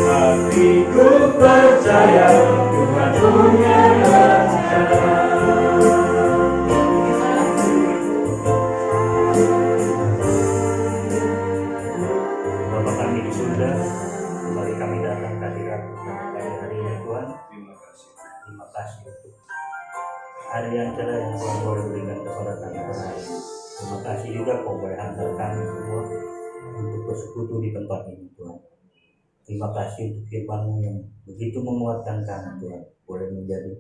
Hatiku percaya Tuhan punya rencana. Bapa kami di surga, kembali kami datang ke hadirat pada hari ini Tuhan. Terima kasih untuk hari yang cerah yang Tuhan boleh berikan kepada kami pada hari ini. Terima kasih juga Kau boleh hantar kami semua untuk bersekutu di tempat ini Tuhan. Terima kasih untuk firman-Mu yang begitu menguatkan kami Tuhan, boleh menjadi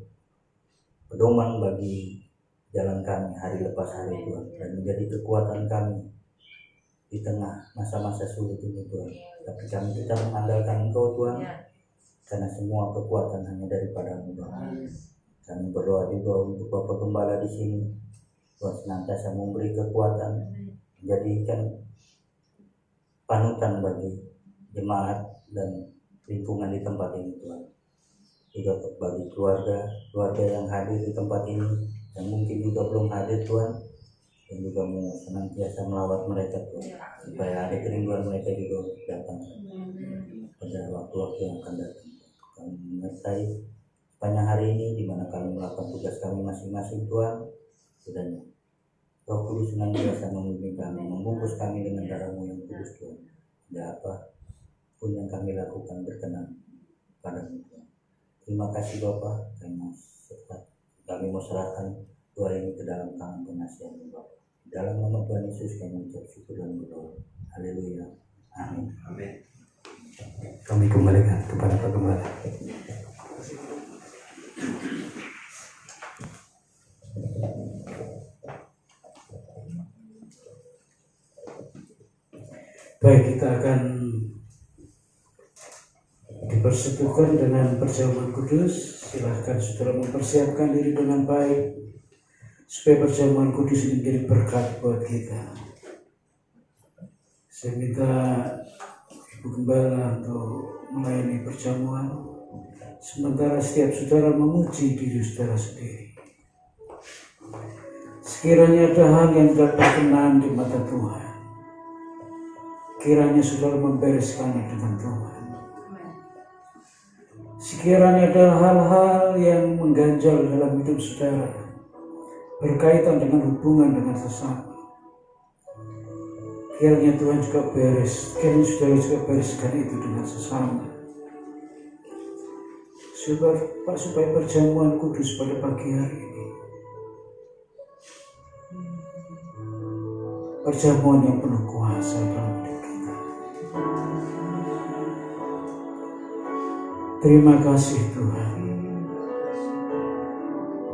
pedoman bagi jalan kami hari lepas hari Tuhan, dan menjadi kekuatan kami di tengah masa-masa sulit ini Tuhan. Tapi kami tetap mengandalkan Engkau Tuhan, karena semua kekuatan hanya daripada-Mu Tuhan. Kami berdoa juga untuk Bapak Gembala di sini, Tuhan senantiasa memberi kekuatan, menjadikan panutan bagi jemaat dan lingkungan di tempat ini Tuhan. Juga bagi keluarga yang hadir di tempat ini, yang mungkin juga belum hadir Tuhan, dan juga mau senantiasa melawat mereka Tuhan, supaya ada kerinduan mereka juga datang pada waktu-waktu yang akan datang. Kami menyertai sepanjang hari ini di mana kami melakukan tugas kami masing-masing Tuhan. Kiranya Roh Kudus senantiasa memimpin kami, membungkus kami dengan darah-Mu yang kudus Tuhan. Tidak apa pun yang kami lakukan berkenan pada-Mu Tuhan. Terima kasih Bapa, kami mau serahkan doa ini ke dalam tangan pengasihan-Mu Bapa. Dalam nama Tuhan Yesus kami mengucap syukur dan berdoa. Haleluya. Amin. Amin. Kami kembalikan kepada Pak Gembala. Baik, kita akan dipersekutukan dengan perjamuan kudus. Silahkan saudara mempersiapkan diri dengan baik supaya perjamuan kudus ini menjadi berkat buat kita. Saya minta Ibu Gembala untuk melayani perjamuan, sementara setiap saudara memuji diri saudara sendiri. Sekiranya ada hal yang tidak berkenan di mata Tuhan, kiranya saudara membereskannya dengan Tuhan. Sekiranya ada hal-hal yang mengganjal dalam hidup saudara berkaitan dengan hubungan dengan sesama, kiranya Tuhan juga kiranya saudara juga bereskan itu dengan sesama. Supaya perjamuan kudus pada pagi hari ini, perjamuan yang penuh kuasa dalam hidup kita. Terima kasih Tuhan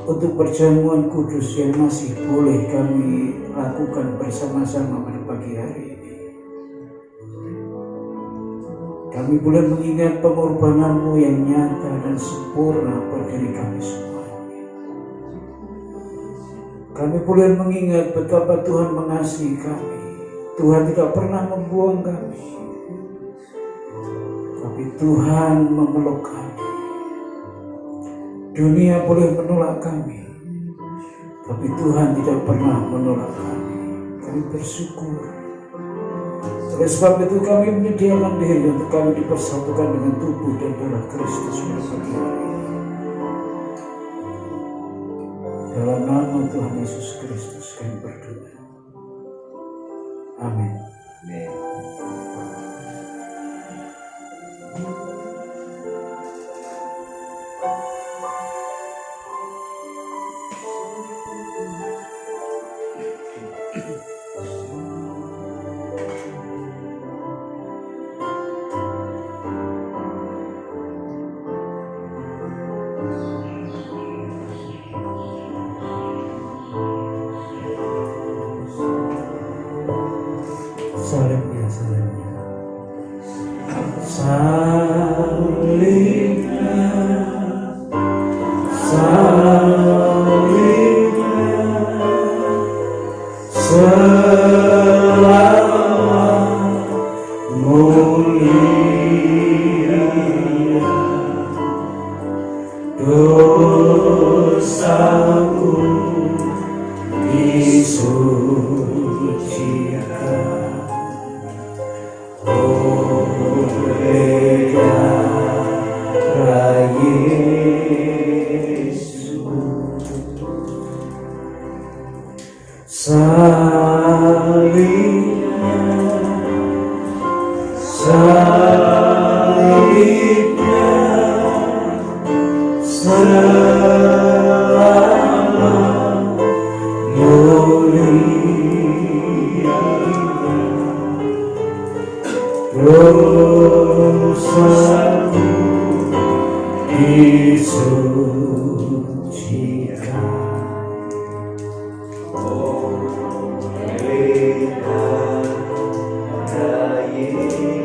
untuk perjamuan kudus yang masih boleh kami lakukan bersama-sama pada pagi hari ini. Kami boleh mengingat pengorbanan-Mu yang nyata dan sempurna bagi diri kami semua. Kami boleh mengingat betapa Tuhan mengasihi kami. Tuhan tidak pernah membuang kami, tapi Tuhan memeluk kami. Dunia boleh menolak kami, tapi Tuhan tidak pernah menolak kami. Kami bersyukur. Oleh sebab itu kami menyediakan diri untuk kami dipersatukan dengan tubuh dan darah Kristus pada pagi hari ini. Dalam nama Tuhan Yesus Kristus kami berdoa. Salibnya, salibnya. Salibnya, salibnya, selamat mulia dosaku disucikan oleh darah Yesus. Salibnya, salibnya, selamat mulia dosaku disucikan oleh darah Yesus.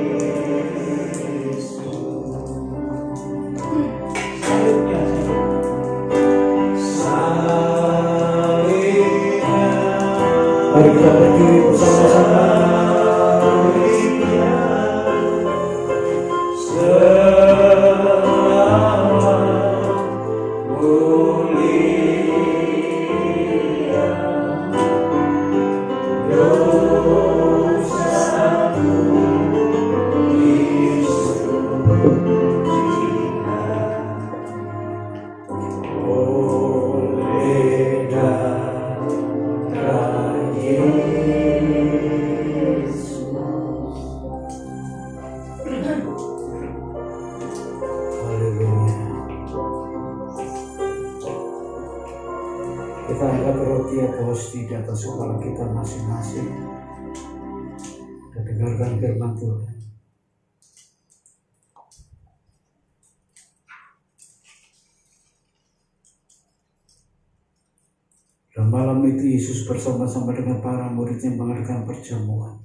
Mari kita berdiri bersama-sama. Kita angkat roti atau hosti di atas kepala kita masing-masing dan dengarkan firman Tuhan. Dan malam itu Yesus bersama-sama dengan para muridnya mengadakan perjamuan.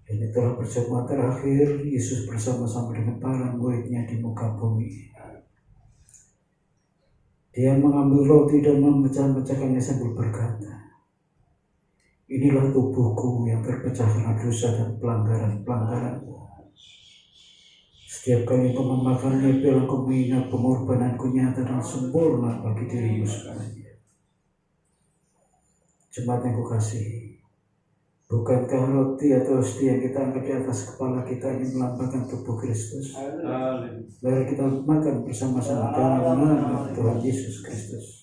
Dan itulah perjamuan terakhir Yesus bersama-sama dengan para muridnya di muka bumi. Dia mengambil roti dan memecah-mecahkannya sambil berkata, "Inilah tubuhku yang terpecah karena dosa dan pelanggaran-pelanggaranmu. Setiap kali engkau memakannya, biarlah engkau mengingat pengorbananku nyata dan sempurna bagi dirimu semuanya." Jemaat yang kukasihi, bukankah roti atau hosti yang kita angkat di atas kepala kita ini melambangkan tubuh Kristus? Mari kita makan bersama-sama dalam nama Tuhan Yesus Kristus.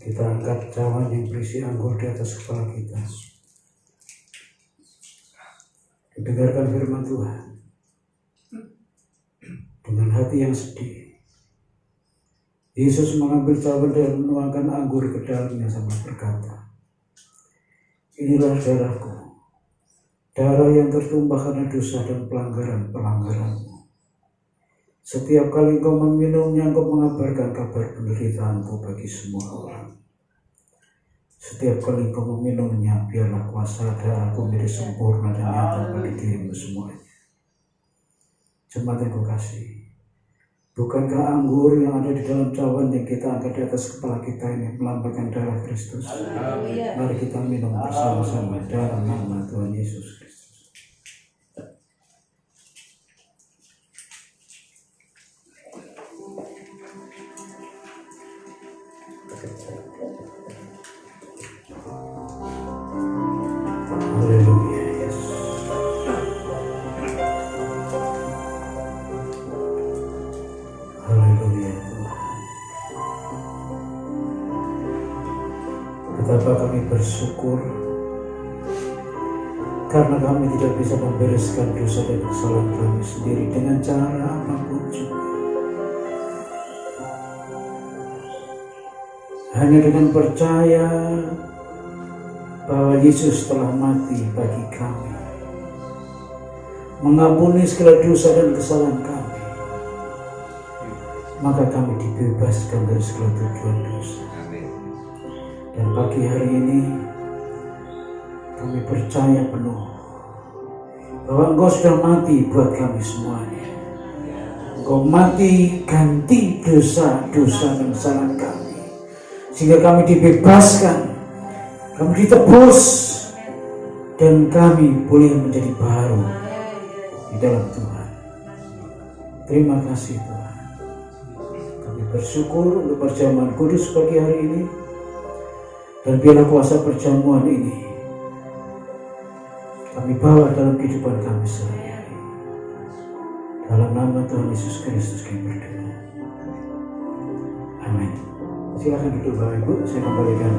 Kita angkat cawan yang berisi anggur di atas kepala kita. Dengarkan firman Tuhan dengan hati yang sedih. Yesus mengambil cawan dan menuangkan anggur ke dalamnya sambil berkata, "Inilah darahku, darah yang tertumpah karena dosa dan pelanggaran-pelanggaranmu. Setiap kali engkau meminumnya, engkau mengabarkan kabar penderitaanku bagi semua orang. Setiap kali engkau meminumnya, biarlah kuasa darahku menjadi sempurna dan nyata bagi dirimu semuanya." Jemaat yang kukasihi, bukankah anggur yang ada di dalam cawan yang kita angkat di atas kepala kita ini melambangkan darah Kristus? Mari kita minum bersama-sama dalam nama Tuhan Yesus Kristus. Haleluya, Yesus. Haleluya, Tuhan. Betapa kami bersyukur karena kami tidak bisa membereskan dosa dan kesalahan kami sendiri dengan cara apapun juga. hanya dengan percaya bahwa Yesus telah mati bagi kami, mengampuni segala dosa dan kesalahan kami, maka kami dibebaskan dari segala tujuan dosa. Dan pagi hari ini kami percaya penuh bahwa Engkau sudah mati buat kami semuanya. Engkau mati ganti dosa-dosa dan kesalahan kami, sehingga kami dibebaskan, kami ditebus, dan kami boleh menjadi baru di dalam Tuhan. Terima kasih Tuhan. Kami bersyukur untuk perjamuan kudus pagi hari ini, dan biarlah kuasa perjamuan ini kami bawa dalam kehidupan kami sehari-hari. Dalam nama Tuhan Yesus Kristus kami berdoa. Amin. Silakan duduk Bapak Ibu, saya kembalikan.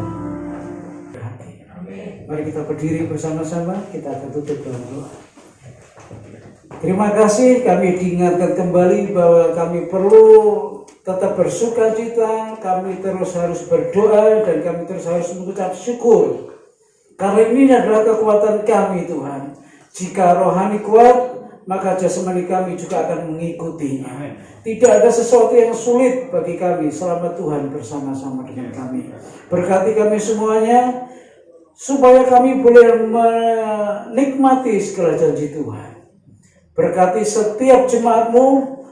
Mari kita berdiri bersama-sama, kita akan tutup dalam doa. Terima kasih, kami diingatkan kembali bahwa kami perlu tetap bersuka cita, kami terus harus berdoa, dan kami terus harus mengucap syukur. Karena ini adalah kekuatan kami Tuhan. Jika rohani kuat, maka jasmani kami juga akan mengikutinya. Tidak ada sesuatu yang sulit bagi kami selama Tuhan bersama-sama dengan kami. Berkati kami semuanya, supaya kami boleh menikmati segala janji Tuhan. Berkati setiap jemaat-Mu,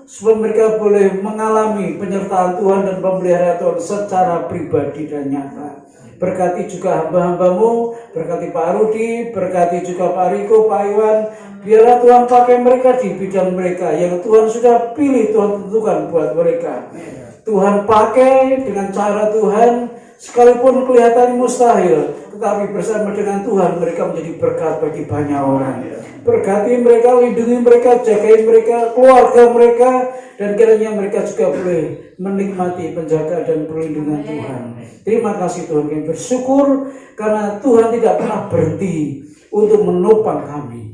supaya mereka boleh mengalami penyertaan Tuhan dan pemeliharaan Tuhan secara pribadi dan nyata. Berkati juga hamba-hamba-Mu, berkati Pak Rudi, berkati juga Pak Riko, Pak Iwan. Biarlah Tuhan pakai mereka di bidang mereka yang Tuhan sudah pilih, Tuhan tentukan buat mereka. Tuhan pakai dengan cara Tuhan, sekalipun kelihatan mustahil, tetapi bersama dengan Tuhan mereka menjadi berkat bagi banyak orang. Berkati mereka, lindungi mereka, jagai mereka, keluarga mereka, dan kiranya mereka juga boleh menikmati penjagaan dan perlindungan Tuhan. Terima kasih Tuhan, kami bersyukur karena Tuhan tidak pernah berhenti untuk menopang kami.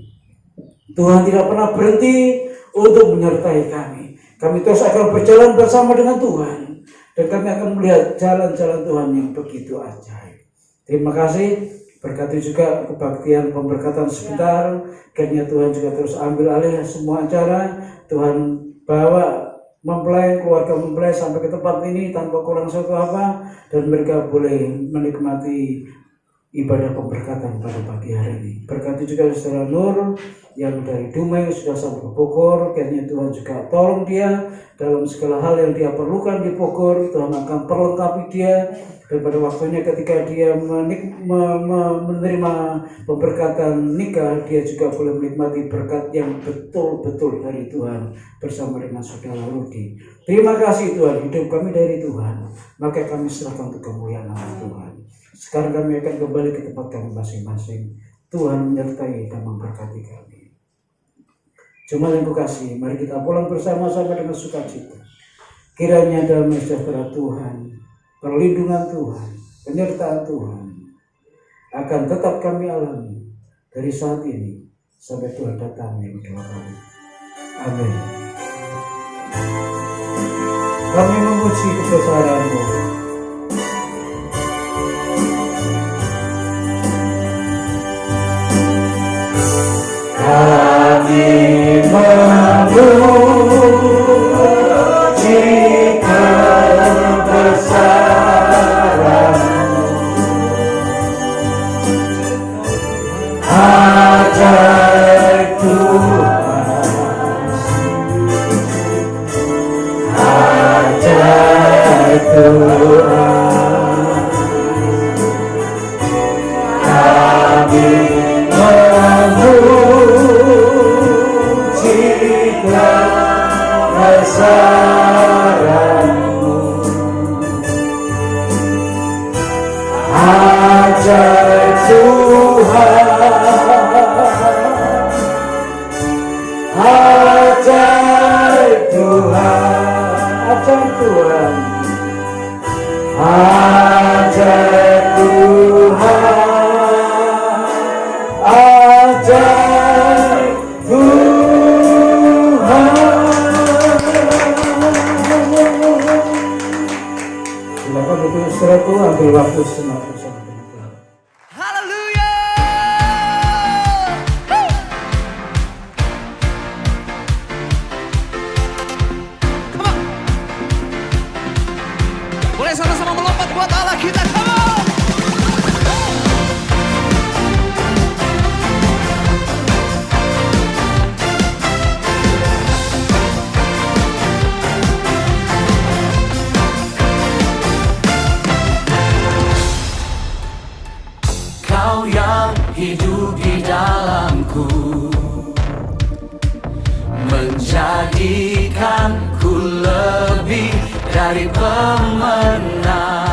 Tuhan tidak pernah berhenti untuk menyertai kami. Kami terus akan berjalan bersama dengan Tuhan, dan kami akan melihat jalan-jalan Tuhan yang begitu ajaib. Terima kasih. Berkati juga kebaktian pemberkatan sebentar. Kiranya Tuhan juga terus ambil alih semua acara. Tuhan bawa mempelai, keluarga mempelai sampai ke tempat ini tanpa kurang suatu apa, dan mereka boleh menikmati ibadah pemberkatan pada pagi hari ini. Berkati juga Saudara Nur yang dari Dumai sudah sampai ke Bogor. Kiranya Tuhan juga tolong dia dalam segala hal yang dia perlukan di Bogor. Tuhan akan perlengkapi dia, dan pada waktunya ketika dia menerima pemberkatan nikah, dia juga boleh menikmati berkat yang betul-betul dari Tuhan bersama dengan Saudara Rudi. Terima kasih Tuhan, hidup kami dari Tuhan, maka kami serahkan untuk kemuliaan nama Tuhan. Sekarang kami akan kembali ke tempat kami masing-masing. Tuhan menyertai dan memberkati kami. Jemaat yang kukasihi, mari kita pulang bersama-sama dengan sukacita. Kiranya damai sejahtera Tuhan, perlindungan Tuhan, penyertaan Tuhan akan tetap kami alami dari saat ini sampai Tuhan datang yang kedua kali. Amin. Kami memuji kebesaran-Mu. Kami memuji kebesaran-Mu, ajaib Tuhan, ajaib Tuhan. Kami memuji kebesaran-Mu, ajaib Tuhan, ajaib Tuhan, ajaib Tuhan, ajaib Tuhan. Ajaib Tuhan. Silakan untuk istirahatku, ambil waktu sejenak bersama dengan Tuhan. Boleh sama-sama melompat buat Allah kita, come on! Kau yang hidup di dalamku, menjadikanku lebih dari pemenang.